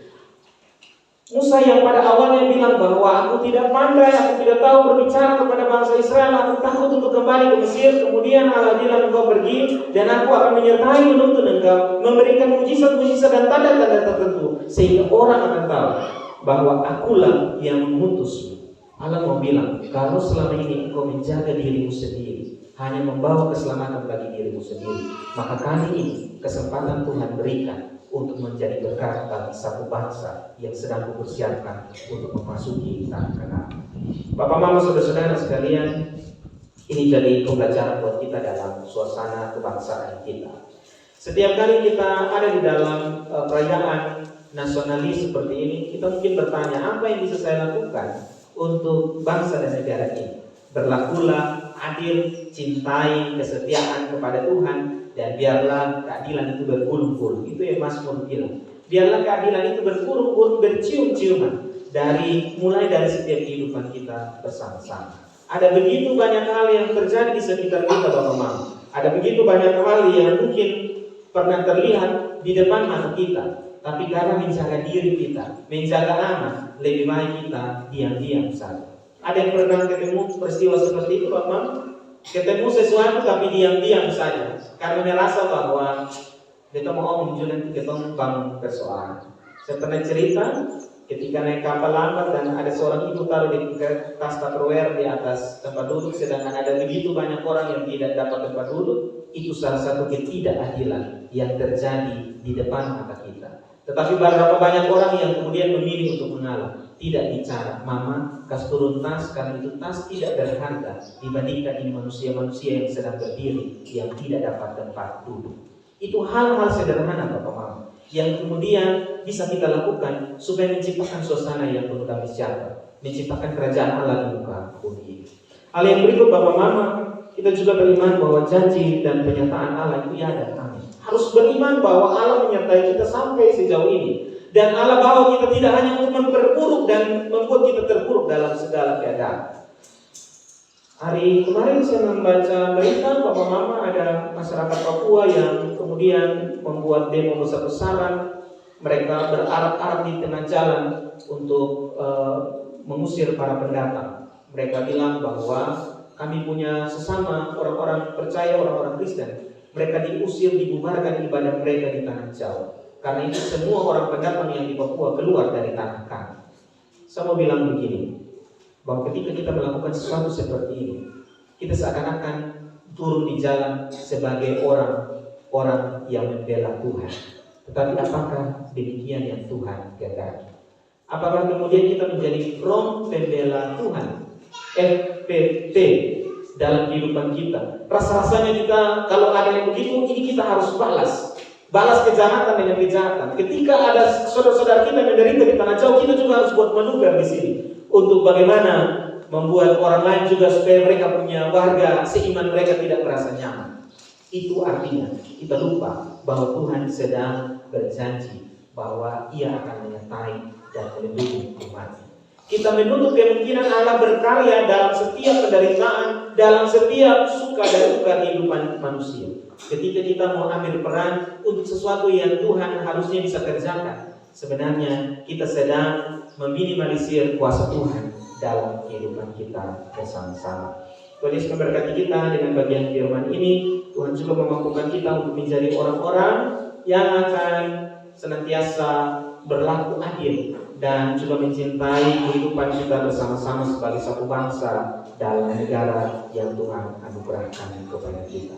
Musa yang pada awalnya bilang bahwa aku tidak pandai, aku tidak tahu berbicara kepada bangsa Israel, aku takut untuk kembali ke Mesir. Kemudian Allah bilang engkau pergi dan aku akan menyertai menuntun engkau, memberikan mujizat-mujizat dan tanda-tanda tertentu, sehingga orang akan tahu bahwa akulah yang mengutusmu. Allah mau bilang, kalau selama ini engkau menjaga dirimu sendiri, hanya membawa keselamatan bagi dirimu sendiri, maka kali ini kesempatan Tuhan berikan untuk menjadi berkat bagi satu bangsa yang sedang dipersiapkan untuk memasuki tanah Kanaan. Bapak Mama saudara-saudara sekalian, ini jadi pembelajaran buat kita dalam suasana kebangsaan kita. Setiap kali kita ada di dalam perayaan nasionalis seperti ini, kita mungkin bertanya, apa yang bisa saya lakukan untuk bangsa dan negara ini? Berlakulah adil, cintai kesetiaan kepada Tuhan, dan biarlah keadilan itu berpuluh-puluh. Itu yang Mazmur bilang. Biarlah keadilan itu berpuluh-puluh, bercium-ciuman mulai dari setiap kehidupan kita bersama-sama. Ada begitu banyak hal yang terjadi di sekitar kita Bapak Mama. Ada begitu banyak hal yang mungkin pernah terlihat di depan mata kita, tapi karena menjaga diri kita, menjaga aman, lebih baik kita diam-diam saja. Ada yang pernah ketemu peristiwa seperti itu Bapak Mama? Ketemu sesuatu tapi diam-diam saja, karena merasa bahwa kita mau menunjukkan kita bangun persoalan. Saya pernah cerita ketika naik kapal lambat dan ada seorang ibu taruh di tas Tupperware di atas tempat duduk, sedangkan ada begitu banyak orang yang tidak dapat tempat duduk. Itu salah satu ketidakadilan yang terjadi di depan mata kita. Tetapi berapa banyak orang yang kemudian memilih untuk mengalah. Tidak bicara, Mama kasih turun tas karena itu tas tidak berharga dibandingkan ini manusia-manusia yang sedang berdiri yang tidak dapat tempat duduk. Itu hal-hal sederhana Bapak Mama yang kemudian bisa kita lakukan supaya menciptakan suasana yang penuh damai sejahtera, menciptakan kerajaan Allah di muka bumi ini. Hal yang berikut Bapak Mama, kita juga beriman bahwa janji dan penyataan Allah itu ya dan amin. Harus beriman bahwa Allah menyertai kita sampai sejauh ini. Dan Allah bawa kita tidak hanya untuk memperburuk dan membuat kita terpuruk dalam segala keadaan. Hari kemarin saya membaca berita Bapak Mama, ada masyarakat Papua yang kemudian membuat demo besar-besaran. Mereka berarak-arak di tengah jalan untuk mengusir para pendatang. Mereka bilang bahwa kami punya sesama orang-orang percaya, orang-orang Kristen. Mereka diusir, dibubarkan ibadah mereka di tanah Jawa. Karena itu semua orang pendatang yang di Papua keluar dari tanah kami. Saya mau bilang begini, bahwa ketika kita melakukan sesuatu seperti ini, kita seakan-akan turun di jalan sebagai orang yang membela Tuhan. Tetapi apakah demikian yang Tuhan kehendaki? Apakah kemudian kita menjadi front pembela Tuhan, FPT, dalam kehidupan kita? Rasa-rasanya kita kalau ada yang begitu, ini kita harus balas kejahatan dengan kejahatan. Ketika ada saudara-saudara kita menderita di tanah jauh, kita juga harus buat manuver di sini untuk bagaimana membuat orang lain juga supaya mereka punya warga seiman mereka tidak merasa nyaman. Itu artinya kita lupa bahwa Tuhan sedang berjanji bahwa Ia akan menyertai dan melindungi umatnya. Kita menutup kemungkinan Allah berkarya dalam setiap penderitaan, dalam setiap suka dan duka kehidupan manusia. Ketika kita mau ambil peran untuk sesuatu yang Tuhan harusnya bisa kerjakan, sebenarnya kita sedang meminimalisir kuasa Tuhan dalam kehidupan kita bersama-sama. Tuhan Yesus memberkati kita dengan bagian firman ini. Tuhan juga memampukan kita untuk menjadi orang-orang yang akan senantiasa berlaku adil dan juga mencintai kehidupan kita bersama-sama sebagai satu bangsa dalam negara yang Tuhan anugerahkan kepada kita.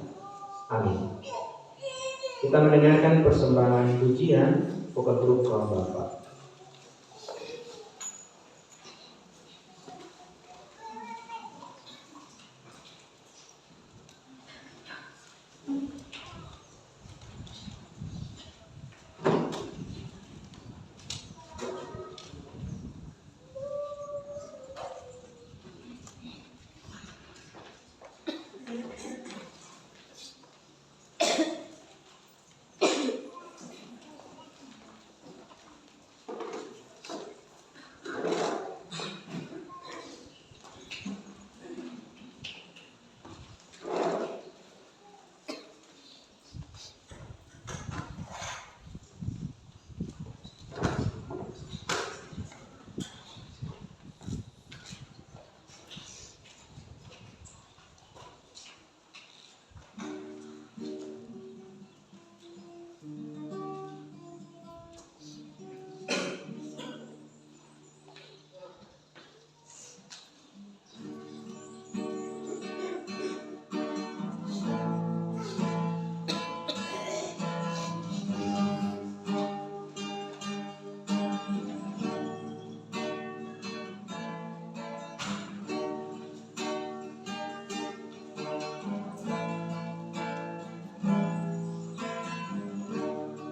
Amin. Kita mendengarkan persembahan pujian vokal grup kaum Bapak.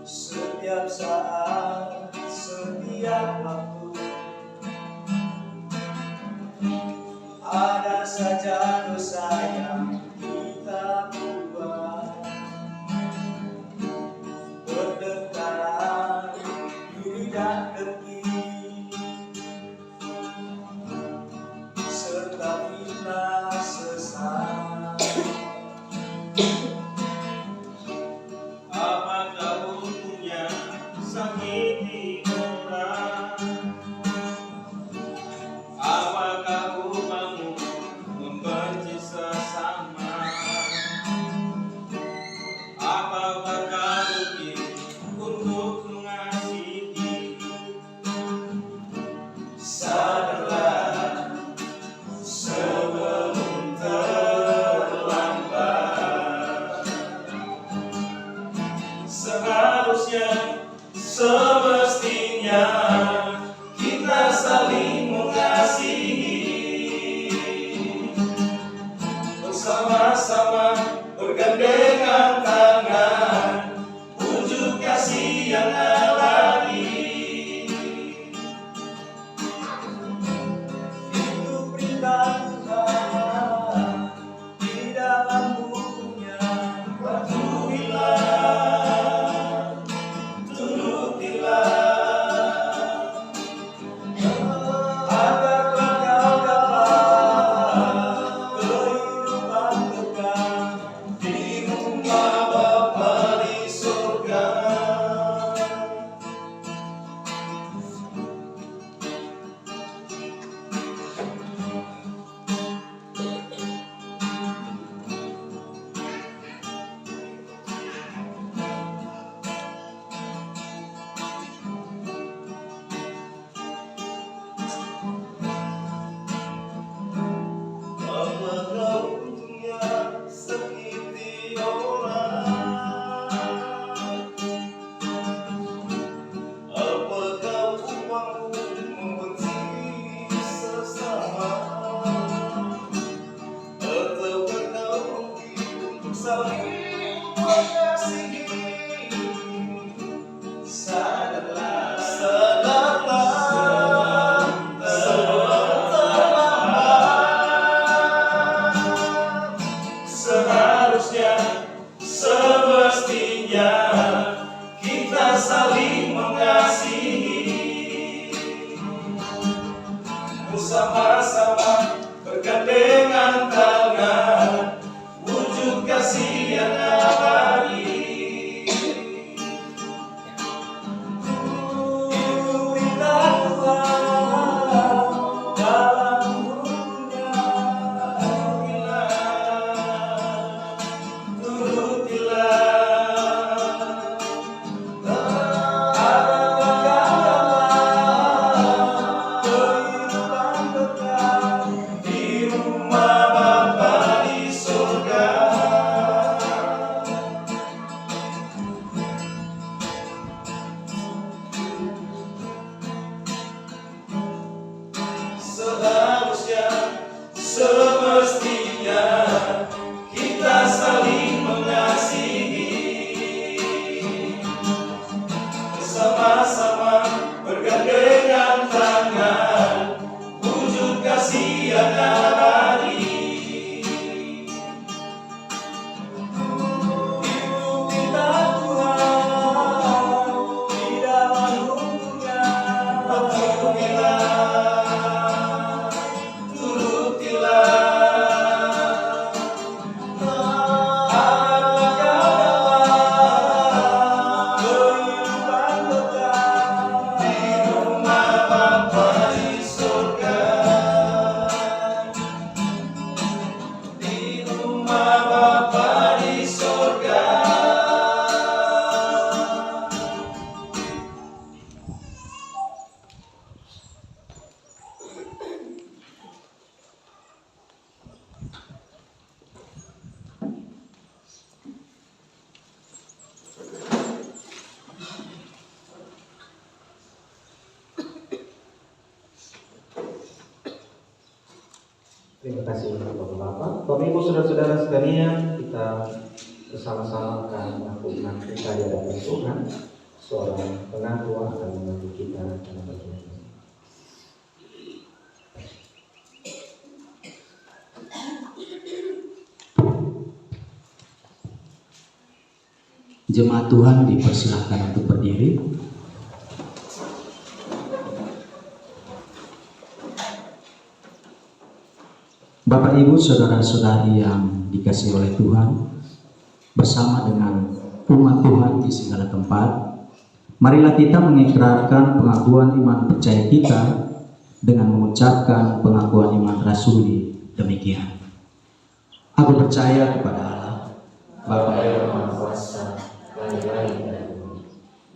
Setiap saat, setiap waktu, ada saja dosa yang kita buat, berdekatan diri dan dengki, serta fitnah sesat. Apakah untungnya sakiti orang? Apakah upahmu membenci sesama? Apakah rugi untuk mengasihi? Sadarlah sebelum terlambat. Seharusnya, semestinya kita saling mengasihi, bersama-sama bergandengan tangan, wujud kasih yang abadi. Itu perintah Tuhan di dalam bukunya. Patuhilah, turutilah, agar kau dapat kehidupan kekal di rumah Bapa di surga. Apakah untungnya sakiti orang? Apakah upahmu membenci sesama? Ataukah kau rugi untuk saling mengasihi? Sadarlah, sadarlah, sebelum terlambat. Seharusnya, semestinya kita saling mengasihi, bersama-sama bergandengan tangan, wujud kasih yang abadi. Itu perintah Tuhan dalam bukunya. Turutilah, sama-sama bergandengan tangan, wujud kasih yang abadi. Itu kita Tuhan di dalam hubungan. Turutilah. Terima kasih Bapak-Bapak. Bapak Ibu Saudara-saudara sekalian, kita bersama-sama akan melakukan kita di hadapan Tuhan. Seorang pengatua akan membantu kita dalam bagian ini. Jemaat Tuhan dipersilahkan untuk berdiri. Bapak Ibu saudara-saudari yang dikasihi oleh Tuhan, bersama dengan umat Tuhan di segala tempat, marilah kita mengikrarkan pengakuan iman percaya kita dengan mengucapkan pengakuan iman rasuli demikian. Aku percaya kepada Allah, Bapa yang Maha Kuasa, Lain-lain dan bumi,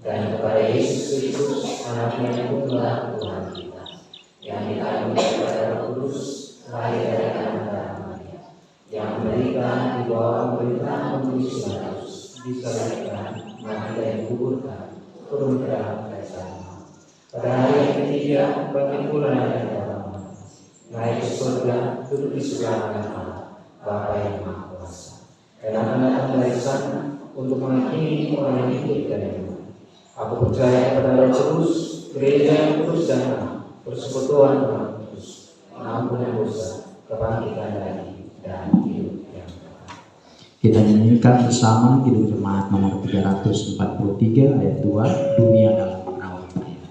dan kepada Yesus Kristus, Anaknya yang tunggal Tuhan kita, yang dikandung kepada Roh Kudus, lahir dari anak Maria, yang memberikan di bawah pemerintahan Pontius Pilatus, disalibkan, mati dan dikuburkan, turun ke dalam kerajaan. Pada hari yang ketiga, bangkit pula dari dalam mati, naik ke surga, duduk di sebelah kanan Allah, Bapa yang Maha Kuasa, dan akan datang dari sana untuk menghakimi orang yang hidup dan yang mati. Aku percaya kepada Roh Kudus, gereja yang kudus dan damai, persekutuan orang kudus, pengampunan dosa, kebangkitan dari dan hidup yang kekal. Kita nyanyikan bersama Kidung Jemaat nomor 343 ayat 2, Dunia dalam Merawat Pria.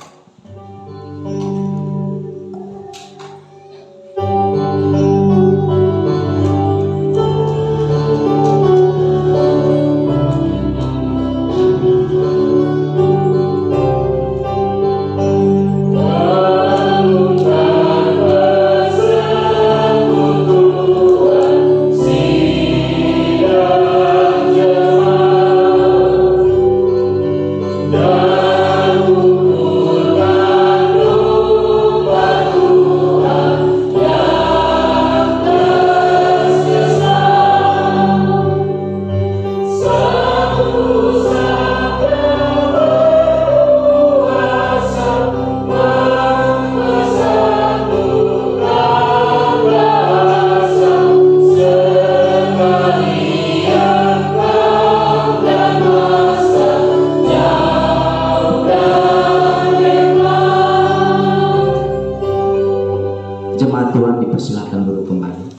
Jemaat Tuhan dipersilakan dulu kembali.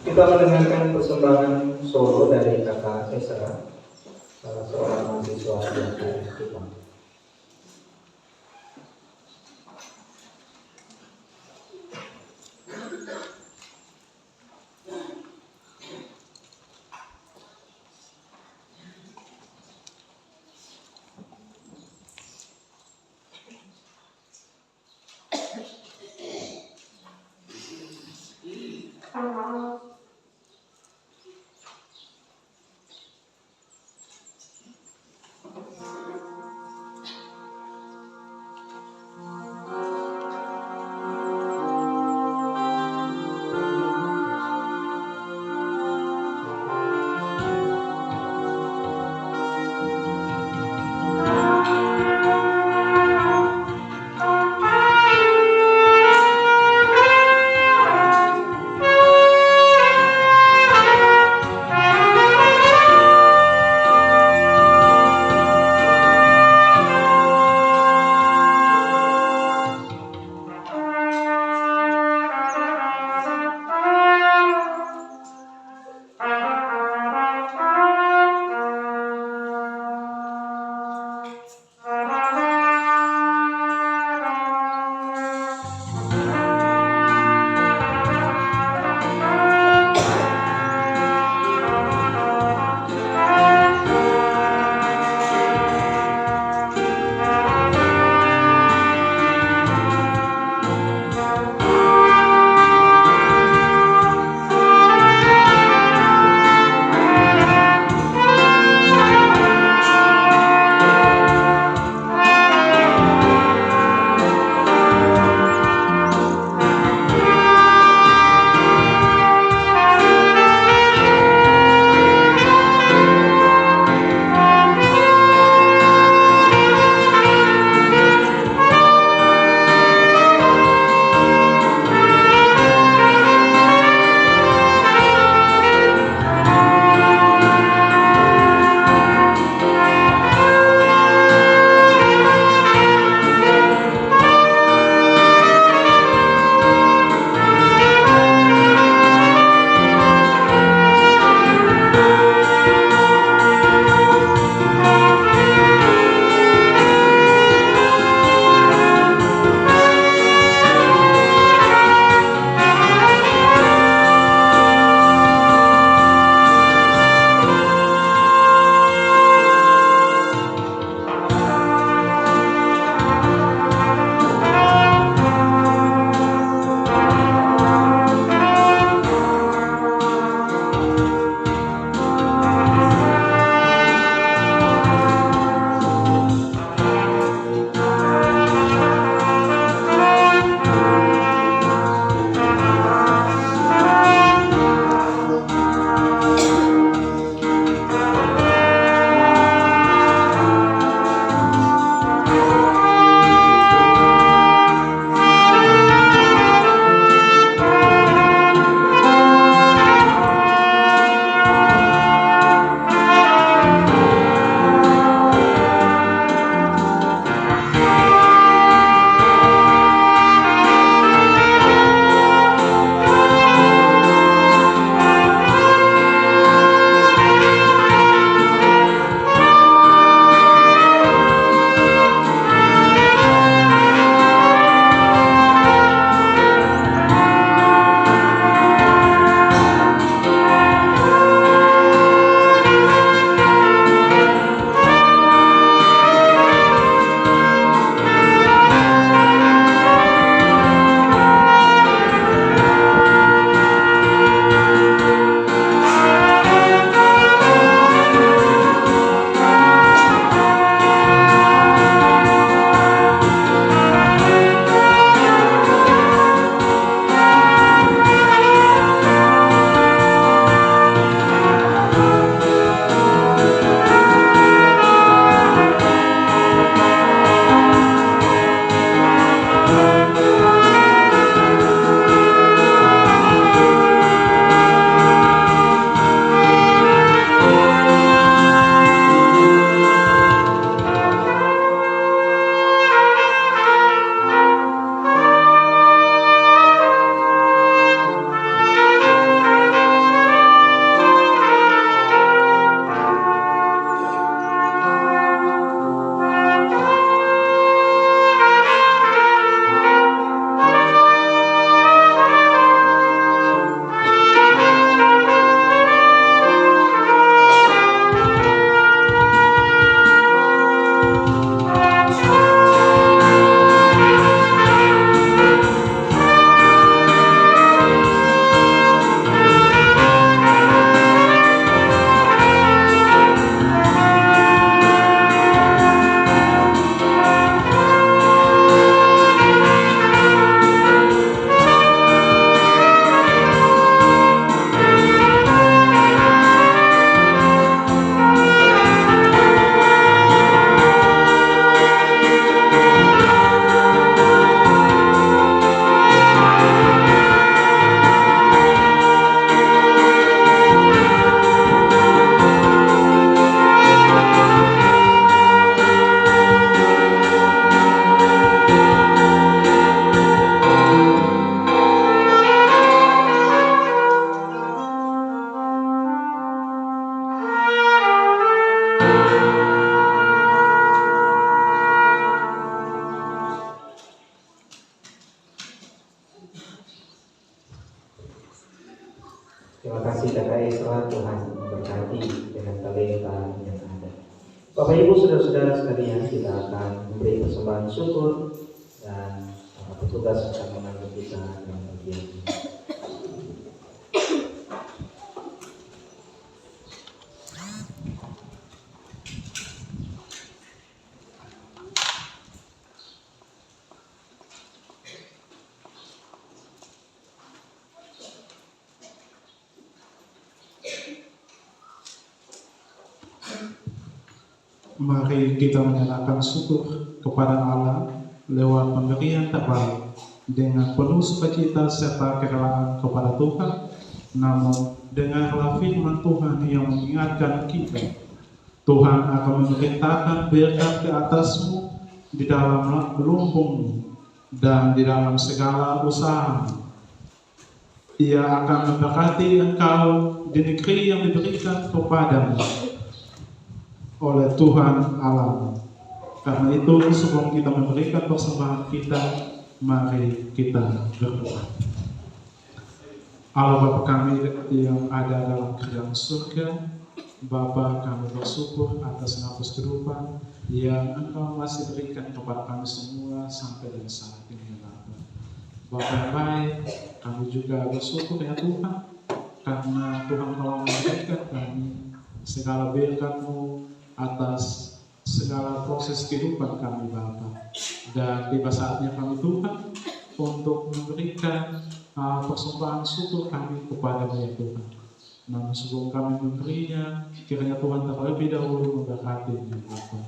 Kita mendengarkan persembahan solo dari kakak Esra, salah seorang mahasiswa yang kita. akan memberi persembahan syukur dan para petugas akan mengambil kita dalam bagian ini. Mari kita menyatakan syukur kepada Allah lewat pemberian terbaik dengan penuh sukacita serta kerelaan kepada Tuhan. Namun dengarlah firman Tuhan yang mengingatkan kita, Tuhan akan memerintahkan berkat ke atasmu di dalam lumbungmu dan di dalam segala usahamu. Ia akan memberkati engkau di negeri yang diberikan kepadamu oleh Tuhan Allah. Karena itu sebelum kita memberikan persembahan kita, mari kita berdoa. Allah Bapa kami yang ada dalam kerajaan surga, Bapa, kami bersyukur atas nafas kehidupan yang Engkau masih berikan kepada kami semua sampai dengan saat ini, Bapa. Bapa yang baik, kami juga bersyukur ya Tuhan, karena Tuhan telah memberikan kami segala berkat-Mu atas segala proses kehidupan kami, Bapa. Dan tiba saatnya kami Tuhan untuk memberikan persembahan syukur kami kepada-Mu ya Tuhan. Namun sebelum kami memberinya, kiranya Tuhan terlebih dahulu memberkatinya, Bapa.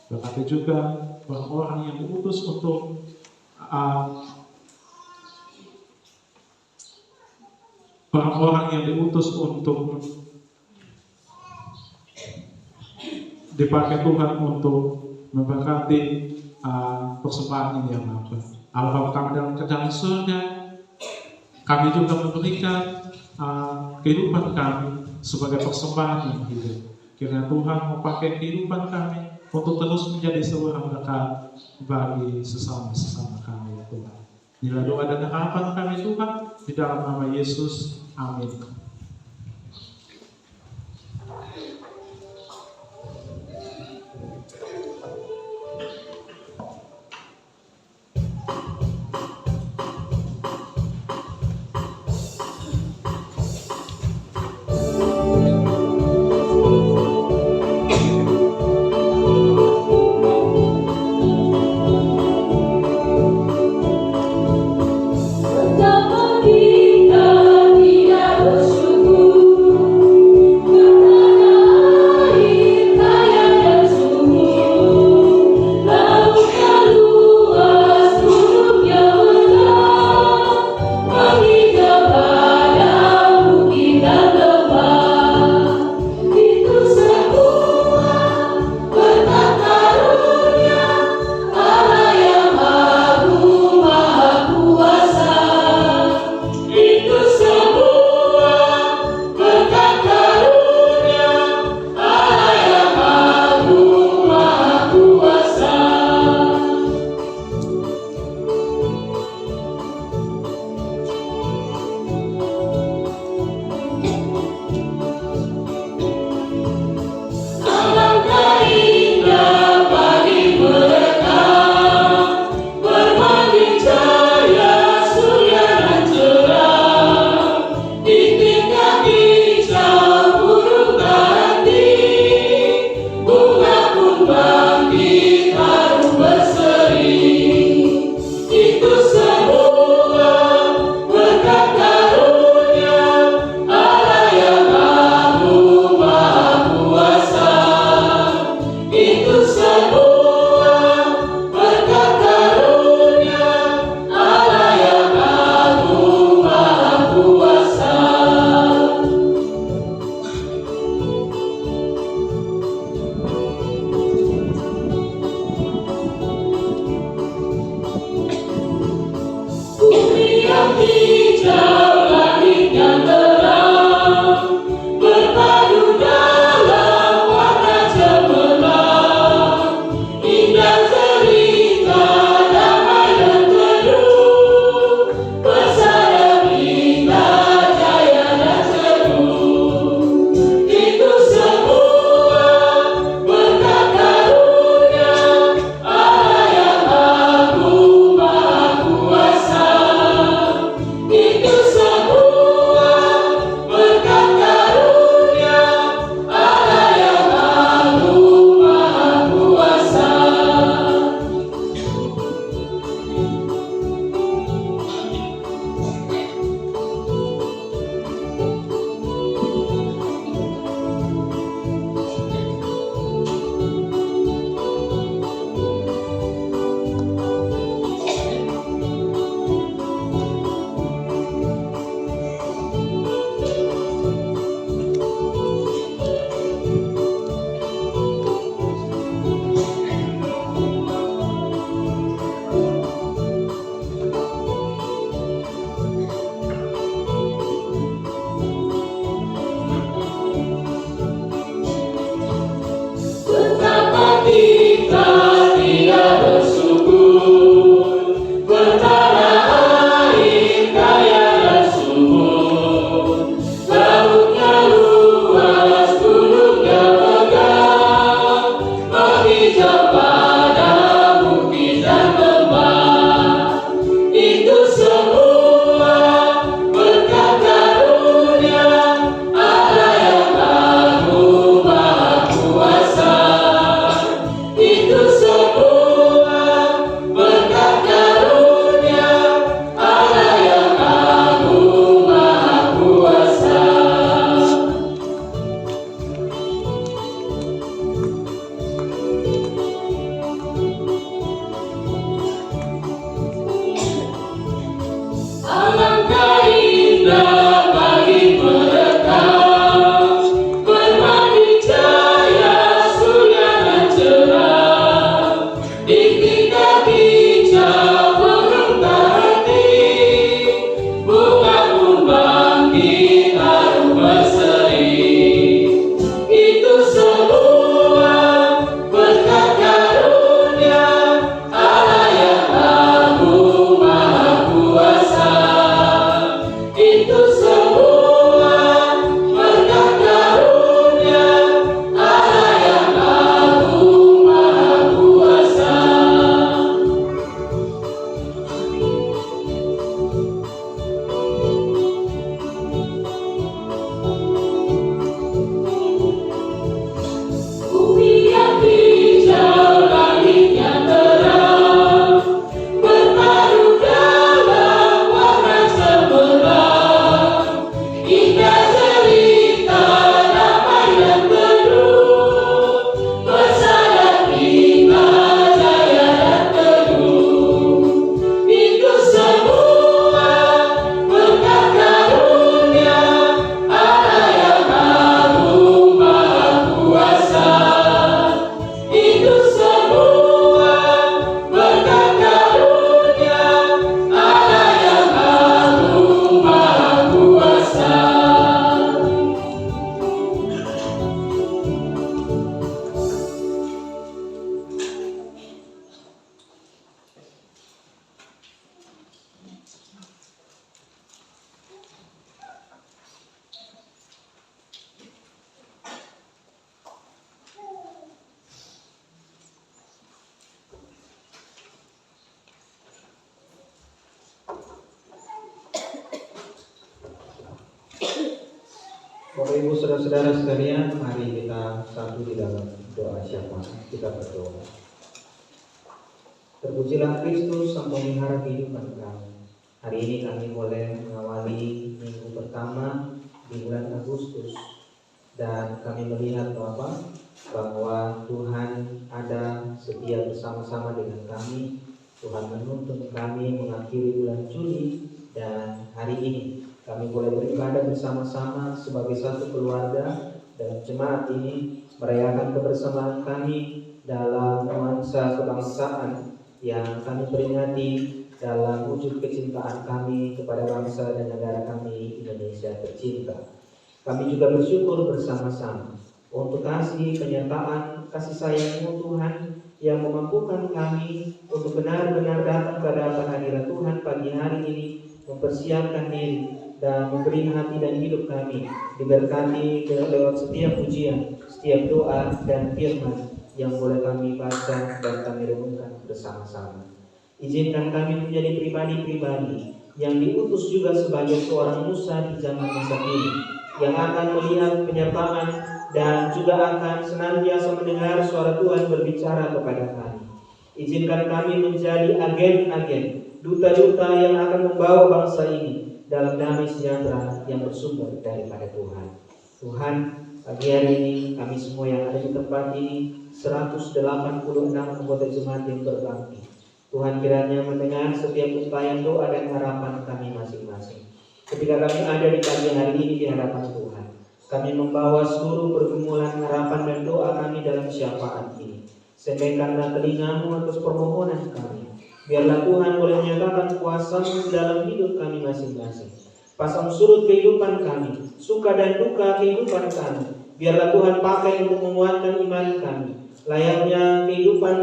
Berkati juga orang yang diutus untuk orang-orang yang diutus untuk dipakai Tuhan untuk memberkati persembahan ini ya Bapa. Allah Bapa kami dalam kerajaan surga, kami juga memberikan kehidupan kami sebagai persembahan yang hidup. Kiranya Tuhan memakai kehidupan kami untuk terus menjadi seorang berkat bagi sesama kami ya Tuhan. Inilah doa dan harapan kami Tuhan di dalam nama Yesus. Amin. Betapa kita tidak bersyukur. Bapak Ibu saudara-saudara sekalian, mari kita satu di dalam doa syafaat. Kita berdoa. Terpujilah Kristus sang pemelihara kehidupan kami. Hari ini kami boleh mengawali minggu pertama di bulan Agustus, dan kami melihat Bapak bahwa Tuhan ada setia bersama-sama dengan kami. Tuhan menuntun kami mengakhiri bulan Juli, dan hari ini kami boleh beribadah bersama-sama sebagai satu keluarga dalam jemaat ini, merayakan kebersamaan kami dalam nuansa kebangsaan yang kami peringati dalam wujud kecintaan kami kepada bangsa dan negara kami Indonesia tercinta. Kami juga bersyukur bersama-sama untuk kasih penyertaan, kasih sayang-Mu Tuhan yang memampukan kami untuk benar-benar datang pada hadirat Tuhan pagi hari ini, mempersiapkan diri dan memberi hati dan hidup kami diberkati lewat setiap pujian, setiap doa dan firman yang boleh kami baca dan kami renungkan bersama-sama. Izinkan kami menjadi pribadi-pribadi yang diutus juga sebagai seorang Musa di zaman masa kini, yang akan melihat penyertaan dan juga akan senantiasa mendengar suara Tuhan berbicara kepada kami. Izinkan kami menjadi agen-agen, duta-duta yang akan membawa bangsa ini dalam damai sejahtera yang bersumber daripada Tuhan. Tuhan, pagi hari ini kami semua yang ada di tempat ini, 186 anggota jemaat yang berbakti, Tuhan kiranya mendengar setiap upayan doa dan harapan kami masing-masing. Ketika kami ada di pagi hari ini di hadapan Tuhan, kami membawa seluruh pergumulan harapan dan doa kami dalam syafaat ini. Sembahkanlah telinga-Mu atas permohonan kami. Biarlah Tuhan boleh menyatakan kuasa-Mu dalam hidup kami masing-masing. Pasang surut kehidupan kami, suka dan duka kehidupan kami. Biarlah Tuhan pakai untuk menguatkan iman kami. Layaknya kehidupan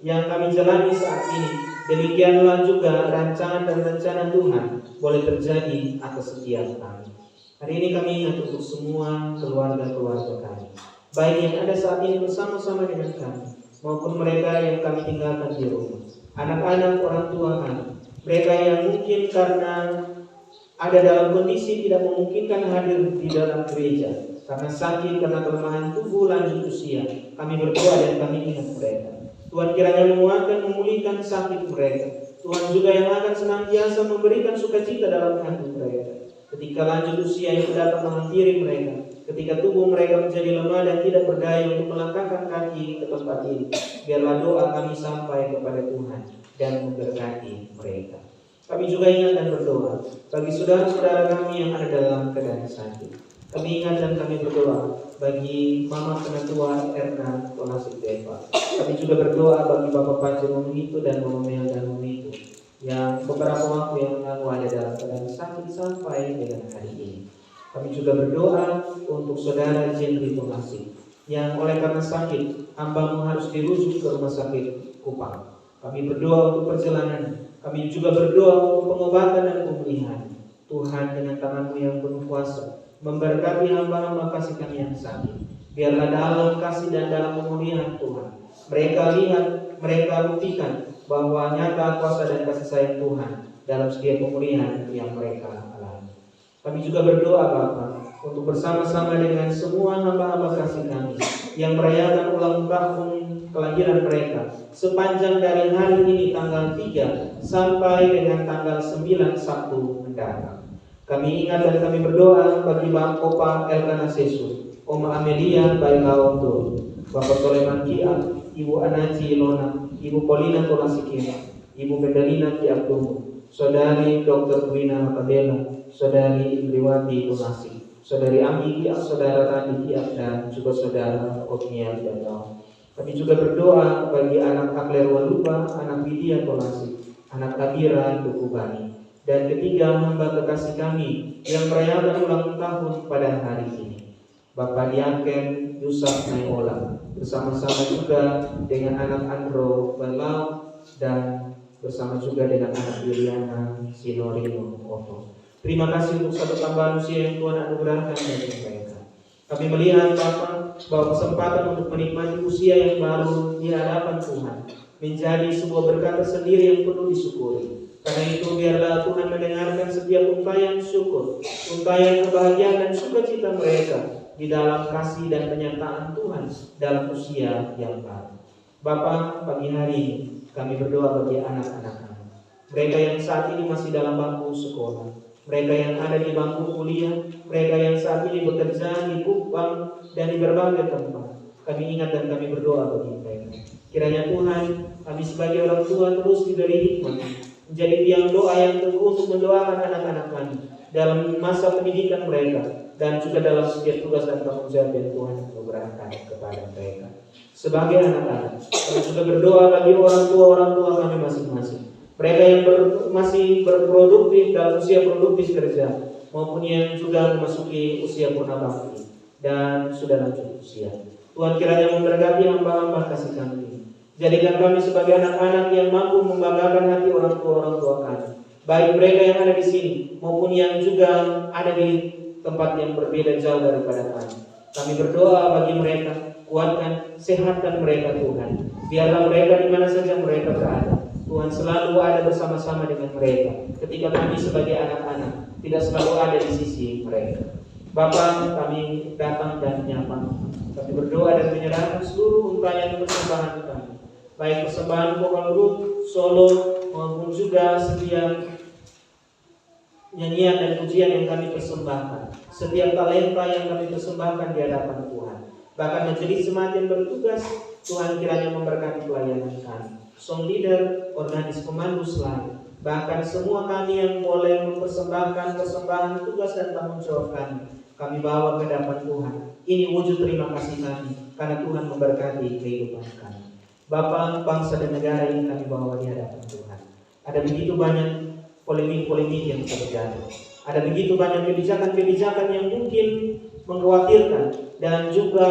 yang kami jalani saat ini, demikianlah juga rancangan dan rencana Tuhan boleh terjadi atas setiap kami. Hari ini kami ingat untuk semua keluarga-keluarga kami, baik yang ada saat ini bersama-sama dengan kami, maupun mereka yang kami tinggalkan di rumah. Anak-anak orang tua kami, mereka yang mungkin karena ada dalam kondisi tidak memungkinkan hadir di dalam gereja, karena sakit, karena kelemahan tubuh, lanjut usia, kami berdoa dan kami ingat mereka. Tuhan kiranya menguatkan, memulihkan sakit mereka. Tuhan juga yang akan senantiasa memberikan sukacita dalam hati mereka. Ketika lanjut usia yang datang menghampiri mereka, ketika tubuh mereka menjadi lemah dan tidak berdaya untuk melangkahkan kaki ke tempat ini, biarlah doa kami sampai kepada Tuhan dan memberkati mereka. Kami juga ingat dan berdoa bagi saudara-saudara kami yang ada dalam keadaan sakit. Kami ingat dan kami berdoa bagi Mama Penatua Erna Tonasik Deva. Kami juga berdoa bagi Bapak Panji Momitu dan Mama Mel dan Momitu yang beberapa waktu yang lalu ada dalam keadaan sakit sampai dengan hari ini. Kami juga berdoa untuk saudara Jendri Tonasik yang oleh karena sakit hambamu harus dirujuk ke rumah sakit Kupang. Kami berdoa untuk perjalanan. Kami juga berdoa untuk pengobatan dan pemulihan. Tuhan dengan tangan-Mu yang penuh kuasa memberkati hamba-hamba kasih kami yang sakit. Biarlah dalam kasih dan dalam pemulihan Tuhan, mereka lihat, mereka buktikan bahwa nyata kuasa dan kasih sayang Tuhan dalam setiap pemulihan yang mereka alami. Kami juga berdoa Bapa untuk bersama-sama dengan semua hamba-hamba kasih kami yang merayakan ulang tahun kelahiran mereka sepanjang dari hari ini tanggal 3 sampai dengan tanggal 9 Sabtu mendatang. Kami ingat dan kami berdoa bagi Bapak Opa Elkana Sesu, Oma Amelia Baikawang Tur, Bapak Soleman Kia, Ibu Anaci Ilona, Ibu Paulina Tolasikia, Ibu Medalina Ki Abdul, Saudari Dr. Brina Matabela, Saudari Indriwati Tonasik, Saudari Ami Ki, Saudara Radi Ki, dan juga Saudara Otnia Jatau. Kami juga berdoa bagi anak Akler Walupa, anak Widya Tonasik, anak Kabira Dukubani, dan ketiga hamba kekasih kami yang merayakan ulang tahun pada hari ini, Bapak Diaken Yusuf Naiola, bersama-sama juga dengan anak Andro Balau dan bersama juga dengan anak Yuliana Sinorino Oto. Terima kasih untuk satu tambahan usia yang Tuhan anugerahkan bagi mereka. Kami melihat Bapak bahwa kesempatan untuk menikmati usia yang baru di hadapan Tuhan menjadi sebuah berkat tersendiri yang perlu disyukuri. Karena itu biarlah Tuhan mendengarkan setiap untayan syukur, untayan kebahagiaan dan sukacita mereka di dalam kasih dan penyertaan Tuhan dalam usia yang baru. Bapa, pagi hari ini kami berdoa bagi anak-anak kami, mereka yang saat ini masih dalam bangku sekolah, mereka yang ada di bangku kuliah, mereka yang saat ini bekerja di Kupang dan di berbagai tempat. Kami ingat dan kami berdoa bagi mereka. Kiranya Tuhan, kami sebagai orang tua terus diberi hikmat menjadi tiang doa yang teguh untuk mendoakan anak-anak kami dalam masa pendidikan mereka dan juga dalam setiap tugas dan tanggung jawab yang Tuhan anugerahkan kepada mereka. Sebagai anak-anak, kami juga berdoa bagi orang tua kami masing-masing. Mereka yang masih berproduktif dalam usia produktif kerja maupun yang juga memasuki usia purnabakti dan sudah lanjut usia. Tuhan kiranya memberkati hamba-hamba kasih kami. Jadikan kami sebagai anak-anak yang mampu membanggakan hati orang tua kami, baik mereka yang ada di sini maupun yang juga ada di tempat yang berbeda jauh daripada kami. Kami berdoa bagi mereka, kuatkan, sehatkan mereka Tuhan. Biarlah mereka di mana saja mereka berada, Tuhan selalu ada bersama-sama dengan mereka. Ketika kami sebagai anak-anak tidak selalu ada di sisi mereka. Bapa, kami datang dan menyapa. Kami berdoa dan menyerahkan seluruh untayan persembahan kami, baik persembahan vokal grup, solo, maupun juga setiap nyanyian dan pujian yang kami persembahkan, setiap talenta yang kami persembahkan di hadapan Tuhan. Bahkan menjadi semakin bertugas, Tuhan kiranya memberkati pelayanan kami. Song leader, organis pemandu selain, bahkan semua kami yang boleh mempersembahkan persembahan tugas dan tanggung jawab kami bawa ke hadapan Tuhan. Ini wujud terima kasih kami, karena Tuhan memberkati kehidupan kami. Bapa, bangsa dan negara ini kami bawa di hadapan Tuhan. Ada begitu banyak polemik-polemik yang terjadi. Ada begitu banyak kebijakan-kebijakan yang mungkin mengkhawatirkan dan juga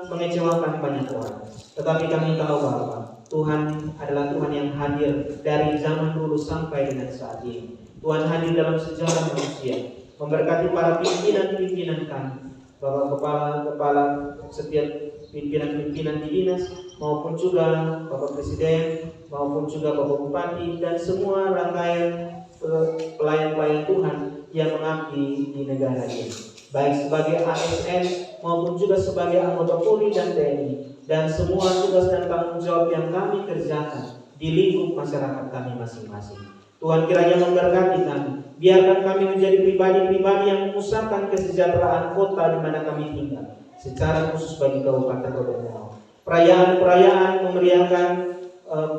mengecewakan banyak orang. Tetapi kami tahu bahwa Tuhan adalah Tuhan yang hadir dari zaman dulu sampai dengan saat ini. Tuhan hadir dalam sejarah manusia, memberkati para pimpinan-pimpinan kami, Bapak kepala setiap pimpinan-pimpinan di dinas, maupun juga Bapak Presiden, maupun juga Bapak Bupati, dan semua rangkaian pelayan-pelayan Tuhan yang mengabdi di negara ini, baik sebagai ASN maupun juga sebagai anggota Polri dan TNI, dan semua tugas dan tanggung jawab yang kami kerjakan di lingkup masyarakat kami masing-masing. Tuhan kiranya memberkati kami. Biarkan kami menjadi pribadi-pribadi yang mengusahakan kesejahteraan kota di mana kami tinggal, secara khusus bagi Kabupaten Rodendau. Perayaan-perayaan memeriahkan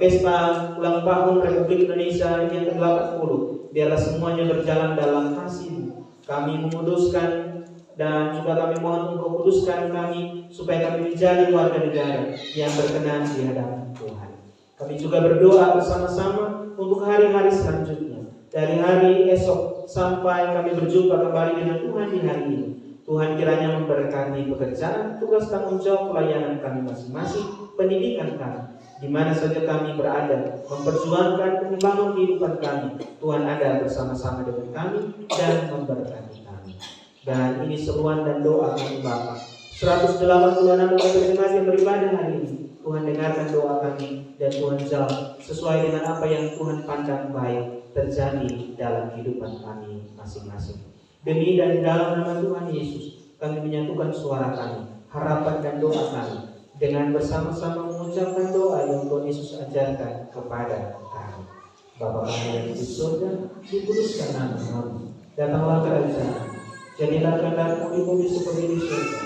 pesta ulang tahun Republik Indonesia yang ke-80. Biarlah semuanya berjalan dalam kasih. Kami memutuskan Dan juga kami mohon Engkau kuduskan kami supaya kami menjadi warga negara yang berkenan di hadapan Tuhan. Kami juga berdoa bersama-sama untuk hari-hari selanjutnya, dari hari esok sampai kami berjumpa kembali dengan Tuhan di hari ini. Tuhan kiranya memberkati pekerjaan, tugas tanggung jawab pelayanan kami masing-masing, pendidikan kami, di mana saja kami berada, memperjuangkan dan membangun kehidupan kami. Tuhan ada bersama-sama dengan kami dan memberkati kami. Dan ini seruan dan doa kami Bapa. 186 umat berjemaat yang beribadah hari ini, Tuhan dengarkan doa kami dan Tuhan jawab sesuai dengan apa yang Tuhan pandang baik terjadi dalam kehidupan kami masing-masing. Demi dan dalam nama Tuhan Yesus, kami menyatukan suara kami, harapan dan doa kami, dengan bersama-sama mengucapkan doa yang Tuhan Yesus ajarkan kepada kami. Bapa kami yang di surga, dikuduskan nama-Mu, datanglah kerajaan-Mu, jadilah kehendak-Mu di bumi seperti di surga.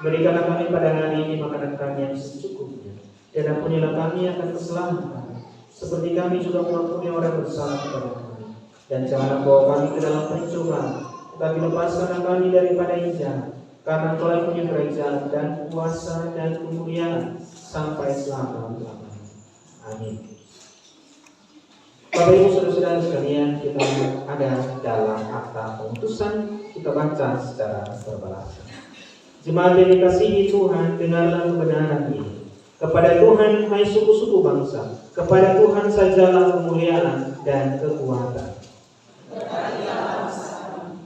Berikanlah kami pada hari ini makanan kami yang secukupnya, dan ampunilah kami akan kesalahan kami, seperti kami juga mengampuni orang bersalah kepada kami. Dan janganlah bawa kami ke dalam pencobaan, tetapi lepaskanlah kami daripada yang jahat, karena Engkau yang punya kerajaan dan kuasa dan kemuliaan sampai selama-lamanya. Amin. Bapak Ibu saudara-saudara sekalian, kita ada dalam akta pengutusan, kita baca secara berbalas. Jemaat yang dikasihi Tuhan, dengarlah kebenaran ini. Kepada Tuhan, hai suku-suku bangsa, kepada Tuhan sajalah kemuliaan dan kekuatan.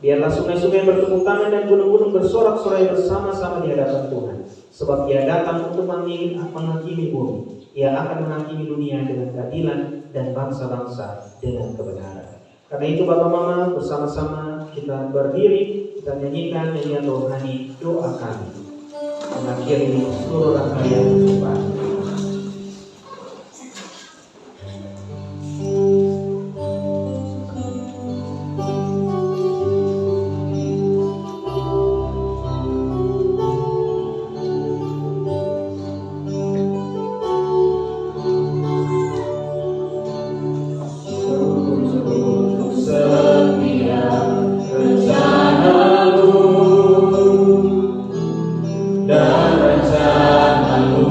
Biarlah sungai-sungai bertepuk tangan dan gunung-gunung bersorak-sorai bersama-sama di hadapan Tuhan. Sebab Ia datang untuk menghakimi bumi. Ia akan menghakimi dunia dengan keadilan dan bangsa-bangsa dengan kebenaran. Karena itu Bapak Mama, bersama-sama kita berdiri, kita nyanyikan nyanyian rohani doa kami mengakhiri seluruh rangkaian ibadah. Dan rencanamu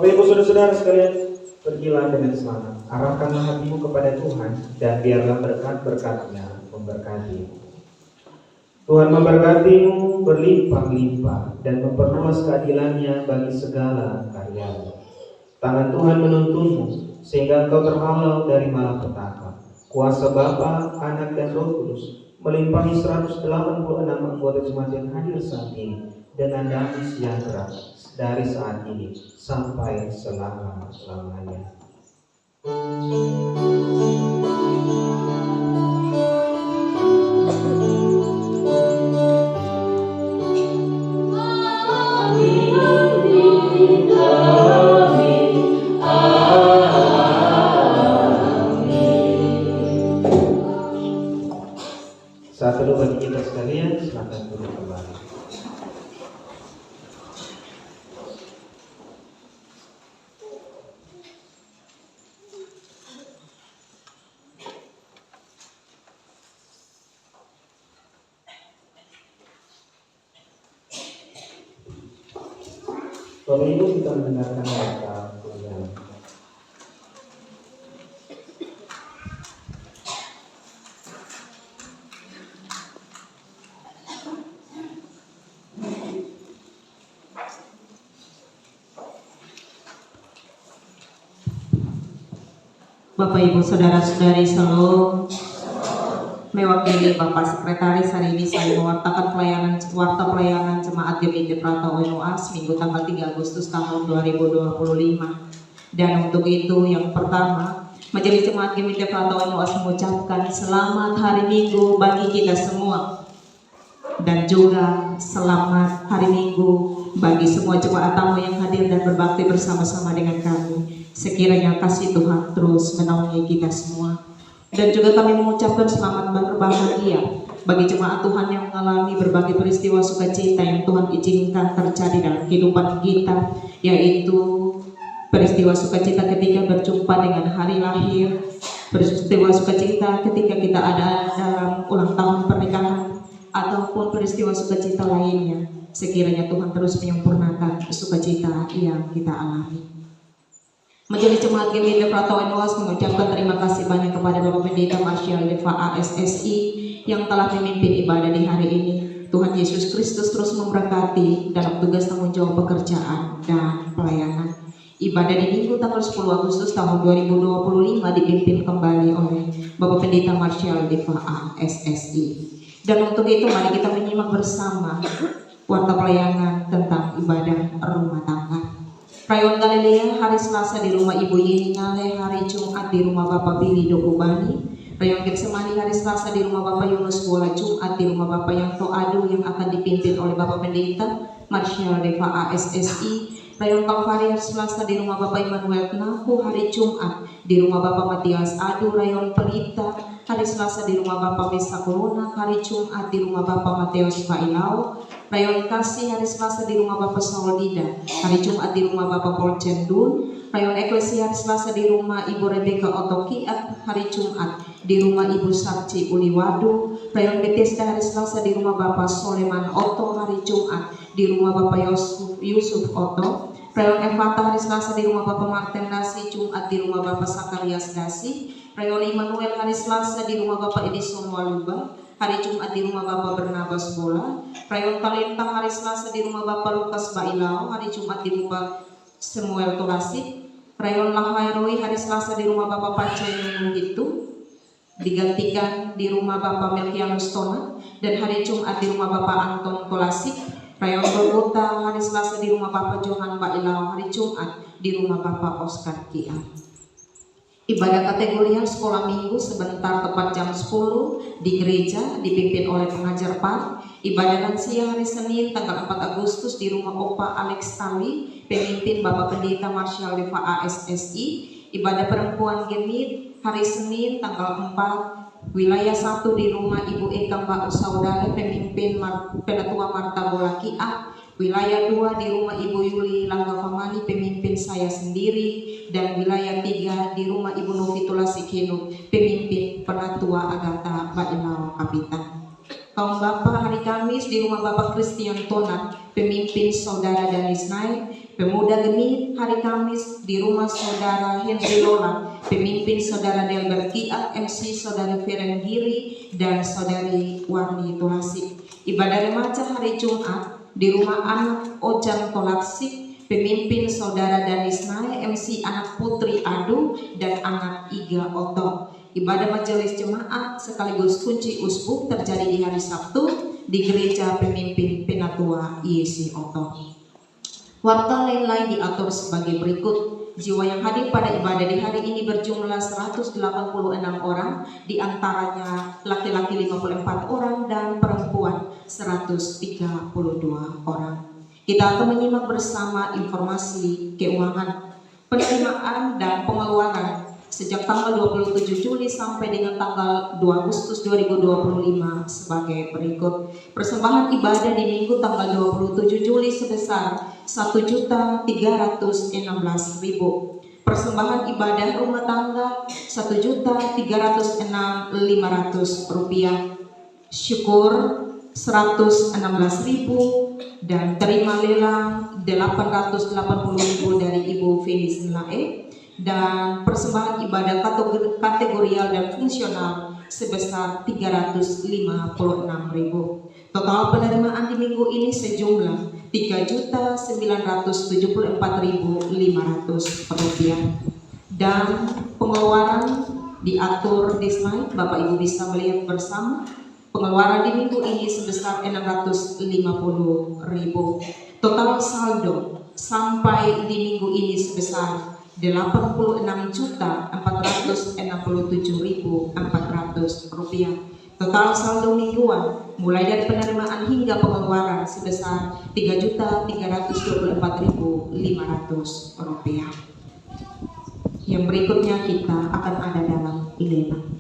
Ibu saudara-saudara sekalian, pergilah dengan selamat. Arahkanlah hatimu kepada Tuhan dan biarlah berkat-berkat-Nya memberkati. Tuhan memberkatimu berlimpah-limpah dan memperluas keadilan-Nya bagi segala karya-Mu. Tangan Tuhan menuntunmu sehingga engkau terhalau dari malapetaka. Kuasa Bapa, Anak dan Roh Kudus melimpahi 186 anggota jemaat yang hadir saat ini dengan damai sejahtera dari saat ini sampai selama-lamanya. Saat itu bagi kita sekalian, silakan duduk kembali. Bapak Ibu, kita mendengarkan kata Tuhan. Bapak Ibu Saudara-saudari Shalom. Mewakili Bapak Sekretaris, hari ini saya mewartakan warta pelayanan Jemaat GMI Prata ONUAS Minggu tanggal 3 Agustus tahun 2025. Dan untuk itu yang pertama, Majelis Jemaat GMI Prata ONUAS mengucapkan selamat hari Minggu bagi kita semua. Dan juga selamat hari Minggu bagi semua jemaat tamu yang hadir dan berbakti bersama-sama dengan kami. Sekiranya kasih Tuhan terus menaungi kita semua. Dan juga kami mengucapkan selamat berbahagia bagi jemaat Tuhan yang mengalami berbagai peristiwa sukacita yang Tuhan izinkan terjadi dalam kehidupan kita, yaitu peristiwa sukacita ketika berjumpa dengan hari lahir, peristiwa sukacita ketika kita ada dalam ulang tahun pernikahan, ataupun peristiwa sukacita lainnya. Sekiranya Tuhan terus menyempurnakan sukacita yang kita alami. Majelis Jemaat GMI Prata ONUAS mengucapkan terima kasih banyak kepada Bapak Pendeta Marsyal Deva ASSI yang telah memimpin ibadah di hari ini. Tuhan Yesus Kristus terus memberkati dalam tugas tanggung jawab pekerjaan dan pelayanan. Ibadah di Minggu tanggal 10 Agustus tahun 2025 dipimpin kembali oleh Bapak Pendeta Marsyal Deva ASSI. Dan untuk itu mari kita menyimak bersama warta pelayanan tentang ibadah rumah tangga. Rayon Galilea hari Selasa di rumah Ibu Yeni Ngale, hari Jumat di rumah Bapak Billy Dokubani. Rayon Getsemani hari Selasa di rumah Bapak Yunus Bola, Jumat di rumah Bapak Yanto Adu yang akan dipimpin oleh Bapak Pendeta Marsyal Deva ASSI. Rayon Kalvari hari Selasa di rumah Bapak Immanuel Naku, hari Jumat di rumah Bapak Matias Adu. Rayon Pelita hari Selasa di rumah Bapak Mesa Corona, hari Jumat di rumah Bapak Mateus Pailau. Rayon Kasih hari Selasa di rumah Bapak Saudida, hari Jumat di rumah Bapak Paul Cendun. Rayon Eklesia hari Selasa di rumah Ibu Rebeka Otokiat, hari Jumat di rumah Ibu Sarci Uliwadu. Rayon Bethesda hari Selasa di rumah Bapak Soleman Oto, hari Jumat di rumah Bapak Yusuf Oto. Rayon Evata hari Selasa di rumah Bapak Martin Dasi, Jumat di rumah Bapak Sakarias Dasi. Rayon Immanuel hari Selasa di rumah Bapak Edison Waluba, hari Jumat di rumah Bapak Bernabas Bola. Rayon Talentang hari Selasa di rumah Bapak Lukas Bailau, hari Jumat di rumah Samuel Tolasik. Rayon Lahairoi hari Selasa di rumah Bapak Pancai itu digantikan di rumah Bapak Melkianus Tona, dan hari Jumat di rumah Bapak Anton Tolasik. Rayon Golgota hari Selasa di rumah Bapak Johan Bailau, hari Jumat di rumah Bapak Oscar Kia. Ibadah kategorial sekolah minggu sebentar tepat jam 10 di gereja dipimpin oleh pengajar PAR. Ibadah lansia hari Senin tanggal 4 Agustus di rumah Opa Alex Tali, pemimpin Bapak Pendeta Marsyal Deva ASSI. Ibadah perempuan Gemit hari Senin tanggal 4 wilayah 1 di rumah Ibu Eka Mbak Saudara, pemimpin Penatua Marta Bolakia. Wilayah 2 di rumah Ibu Yuli Langgafamani, pemimpin saya sendiri. Dan wilayah 3 di rumah Ibu Novitula Sikino, pemimpin Penatua Agatha Bailau Kapitan. Kaum Bapak hari Kamis di rumah Bapak Christian Tonat, pemimpin Saudara Danis Naik. Pemuda Genit hari Kamis di rumah Saudara Henry Lola, pemimpin Saudara Delbert Kiat, MC Saudari Feren Giri dan Saudari Warni Tulasik. Ibadah remaja hari Jumat di rumah anak Ojan Tolaksik, pemimpin Saudara Danis Naik, MC anak Putri Adu dan anak Iga Oto. Ibadah majelis jemaat sekaligus kunci usbuk terjadi di hari Sabtu di gereja pemimpin Penatua IEC Oto. Warta lain-lain diatur sebagai berikut. Jiwa yang hadir pada ibadah di hari ini berjumlah 186 orang, diantaranya laki-laki 54 orang dan perempuan 132 orang. Kita akan menyimak bersama informasi keuangan, penerimaan dan pengeluaran sejak tanggal 27 Juli sampai dengan tanggal 2 Agustus 2025 sebagai berikut. Persembahan ibadah di minggu tanggal 27 Juli sebesar 1.316.000. Persembahan ibadah rumah tangga 1.306.500 rupiah. Syukur 116.000 dan terima lelang 880.000 dari Ibu Felis Lae. Dan persembahan ibadah kategorial dan fungsional sebesar 356.000. Total penerimaan di minggu ini sejumlah 3.974.500 rupiah. Dan pengeluaran diatur di slide, Bapak Ibu bisa melihat bersama. Pengeluaran di minggu ini sebesar 650.000. Total saldo sampai di minggu ini sebesar 86.467.400 rupiah. Total saldo mingguan mulai dari penerimaan hingga pengeluaran sebesar 3.324.500 rupiah. Yang berikutnya kita akan ada dalam lelang.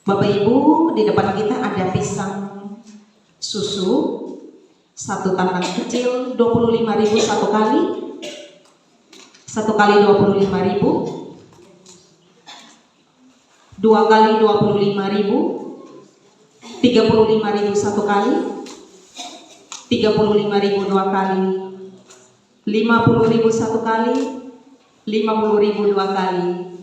Bapak Ibu, di depan kita ada pisang susu satu tangan kecil 25.000 satu kali 25.000, 2 kali 25.000, 35.000 satu kali, 35.000 2 kali, 50.000 satu kali, 50.000 2 kali,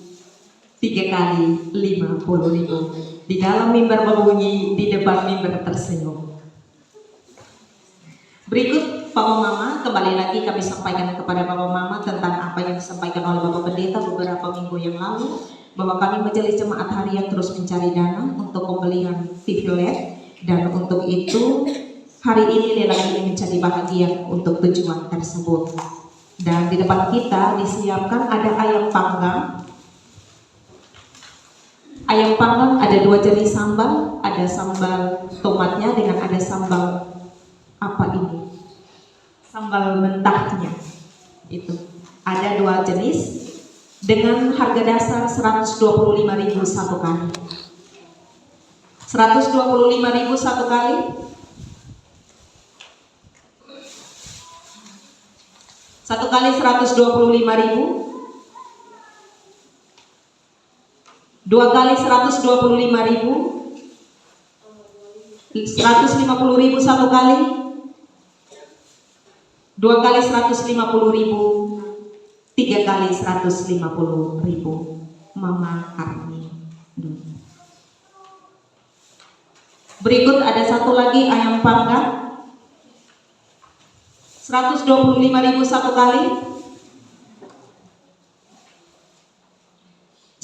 3 kali 50.000. Di dalam mimbar berbunyi, di depan mimbar tersenyum. Berikut Bapak Mama, kembali lagi kami sampaikan kepada Bapak Mama tentang apa yang disampaikan oleh Bapak Pendeta beberapa minggu yang lalu, bahwa kami majelis jemaat harian terus mencari dana untuk pembelian TV LED, dan untuk itu hari ini lelang ini menjadi bahagian untuk tujuan tersebut. Dan di depan kita disiapkan ada ayam panggang. Ayam panggang ada 2 jenis sambal, ada sambal tomatnya dengan ada sambal apa ini? Sambal mentahnya. Itu. Ada 2 jenis dengan harga dasar 125.000 satu kali. 125.000 satu kali. Satu kali 125.000. 2 kali 125.000, 150.000 satu kali, 2 kali 150.000, 3 kali 150.000. Mama Karni. Berikut ada satu lagi ayam panggang, 125.000 satu kali,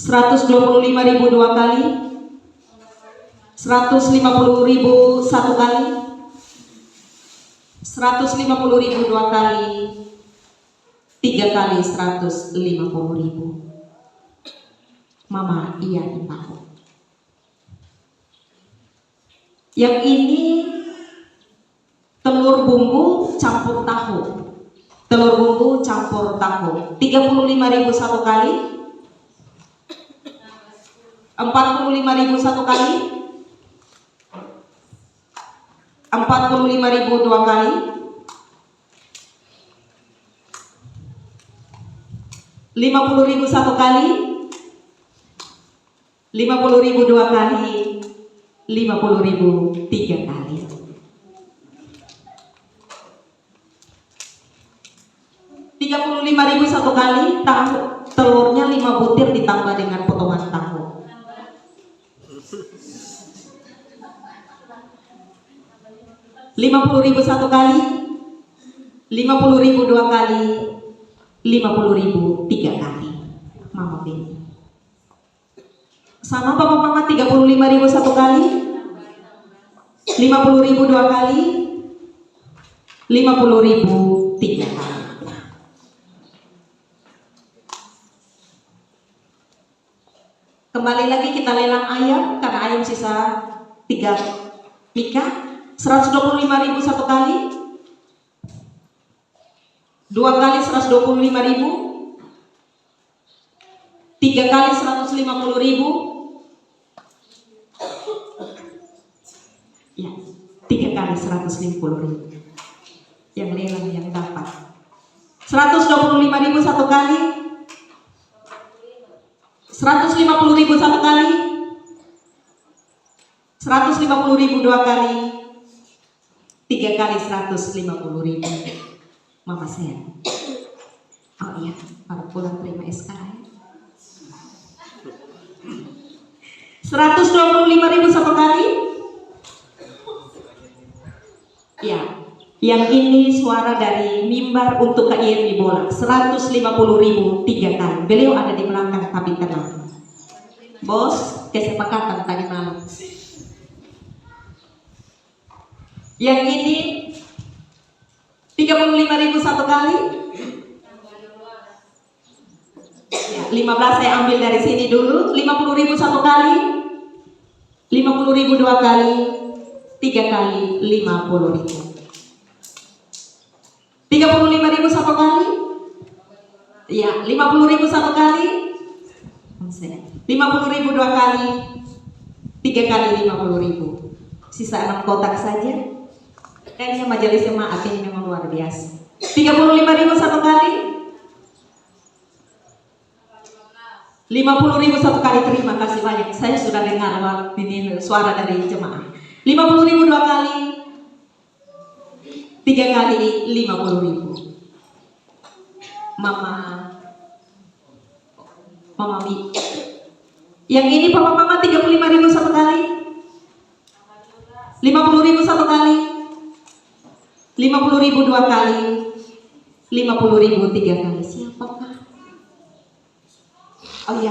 125.000 2 kali, 150.000 satu kali, 150.000 2 kali, 3 kali 150.000. Mama iya Ibu. Yang ini telur bumbu campur tahu. Telur bumbu campur tahu. 35.000 satu kali. 45.000 satu kali, 45.000 2 kali. 50.000 1 kali. 50.000 2 kali. 50.000 3 kali. 35.000 1 kali. Telurnya 5 butir ditambah dengan potongan tahu. 50.000 1 kali. 50.000 2 kali. 50.000 3 kali. Mama pilih. Sama Bapak Mama, 35.000 1 kali. 50.000 2 kali. 50.000 3 kali. Kembali lagi kita lelang ayam karena ayam sisa 3 mika. 125.000 1 kali. 2 kali 125.000. 3 kali 150.000. Ya, 3 kali 150.000. Yang lelang yang dapat. 125.000 1 kali. 150.000 1 kali. 150.000 2 kali. 3 kali 150.000. Mama saya. Oh iya, baru pulang terima SK ya. 125.000 1 kali. Ya, yang ini suara dari mimbar untuk KIM di bola. 150.000 3 kali. Beliau ada di belakang tapi tenang. Bos, kesepakatan tadi malam. Yang ini 35.000 1 kali. Ya, 15 saya ambil dari sini dulu. 50.000 1 kali. 50.000 2 kali. 3 kali 50.000. 35.000 1 kali. Ya, 50.000 1 kali. 50.000 2 kali. 3 kali 50.000. Sisa 6 kotak saja. Kayaknya majelis jemaat ini memang luar biasa. 35.000 1 kali. 50.000 1 kali. Terima kasih banyak. Saya sudah dengar ini suara dari jemaah. 50.000 2 kali. 3 kali 50.000. Mama Mi. Yang ini Papa Mama 35.000 1 kali. 50.000 1 kali. 50.000 2 kali. 50.000 3 kali. Siapakah? Oh iya,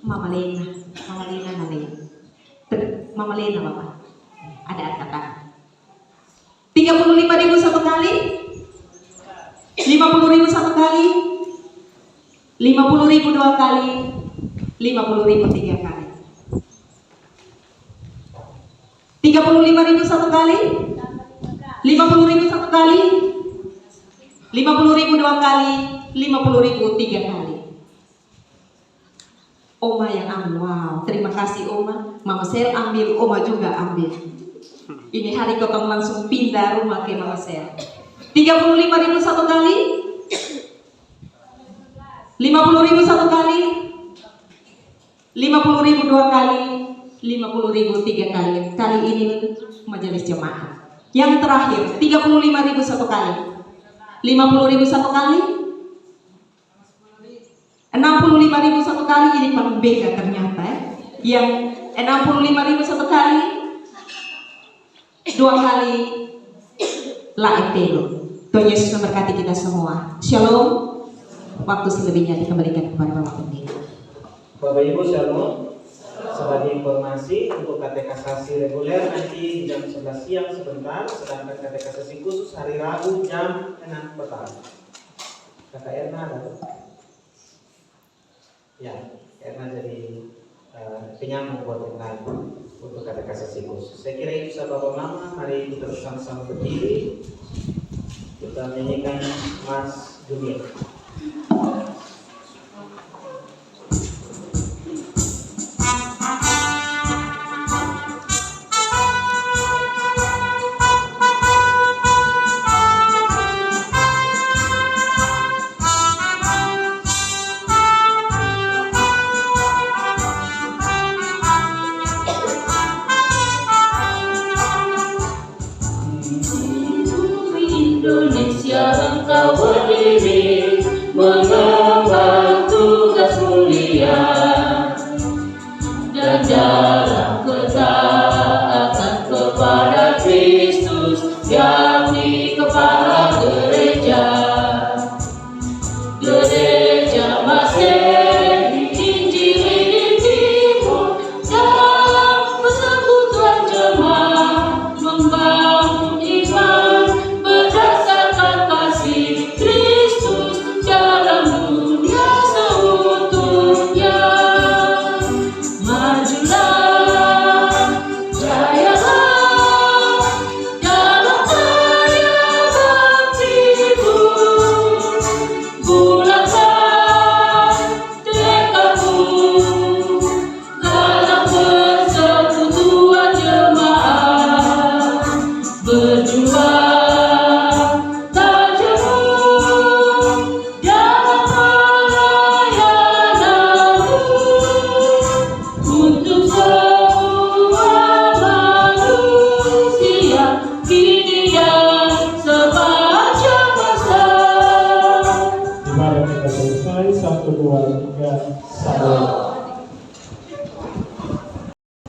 Mama Lena Mama Lena Bapak. Ada angkatan. 35.000 1 kali. 50.000 1 kali. 50.000 2 kali. 50.000 3 kali. 35.000 1 kali. 50.000 1 kali. 50.000 2 kali. 50.000 3 kali. Oma yang ambil. Wow, terima kasih Oma. Mama Sel ambil, Oma juga ambil. Ini hari kotong langsung pindah rumah ke Mama Sel. 35.000 1 kali. 50.000 1 kali. 50.000 2 kali. 50.000 3 kali. Kali ini majelis jemaah. Yang terakhir 35.000 1 kali. 50.000 1 kali. 65.000 1 kali. Ini paling beda ternyata. Yang 65.000 1 kali. 2 kali la etelo. Tuhan Yesus memberkati kita semua. Shalom. Waktu selebihnya dikembalikan kepada Bapak Pendeta. Bapak Ibu Shalom. Sebagai informasi untuk katekisasi reguler nanti jam 11 siang sebentar, sedangkan katekisasi khusus hari Rabu jam 6 petang. Kakak Erna ada? Ya, Erna jadi penyambung buat yang lain untuk katekisasi khusus. Saya kira itu sahabat Bapak Mama, mari kita bersama-sama berdiri. Kita menyanyikan Mas Dunia. Indonesia engkau berdiri mengemban tugas mulia, dan dalam ketaatan kepada Kristus, yakni kepala gereja. Gereja Masehi Injil di Timur dalam persekutuan jemaat membangun iman berdasarkan kasih Kristus dalam dunia seutuhnya. Majulah, jayalah dalam karya baktimu. Bulatkan tekadmu dalam persekutuan jemaat, berjuang tak jemu dalam pelayananmu untuk semua manusia kini dan sepanjang masa. Di mana kita selesai 1, 2, 3 salam.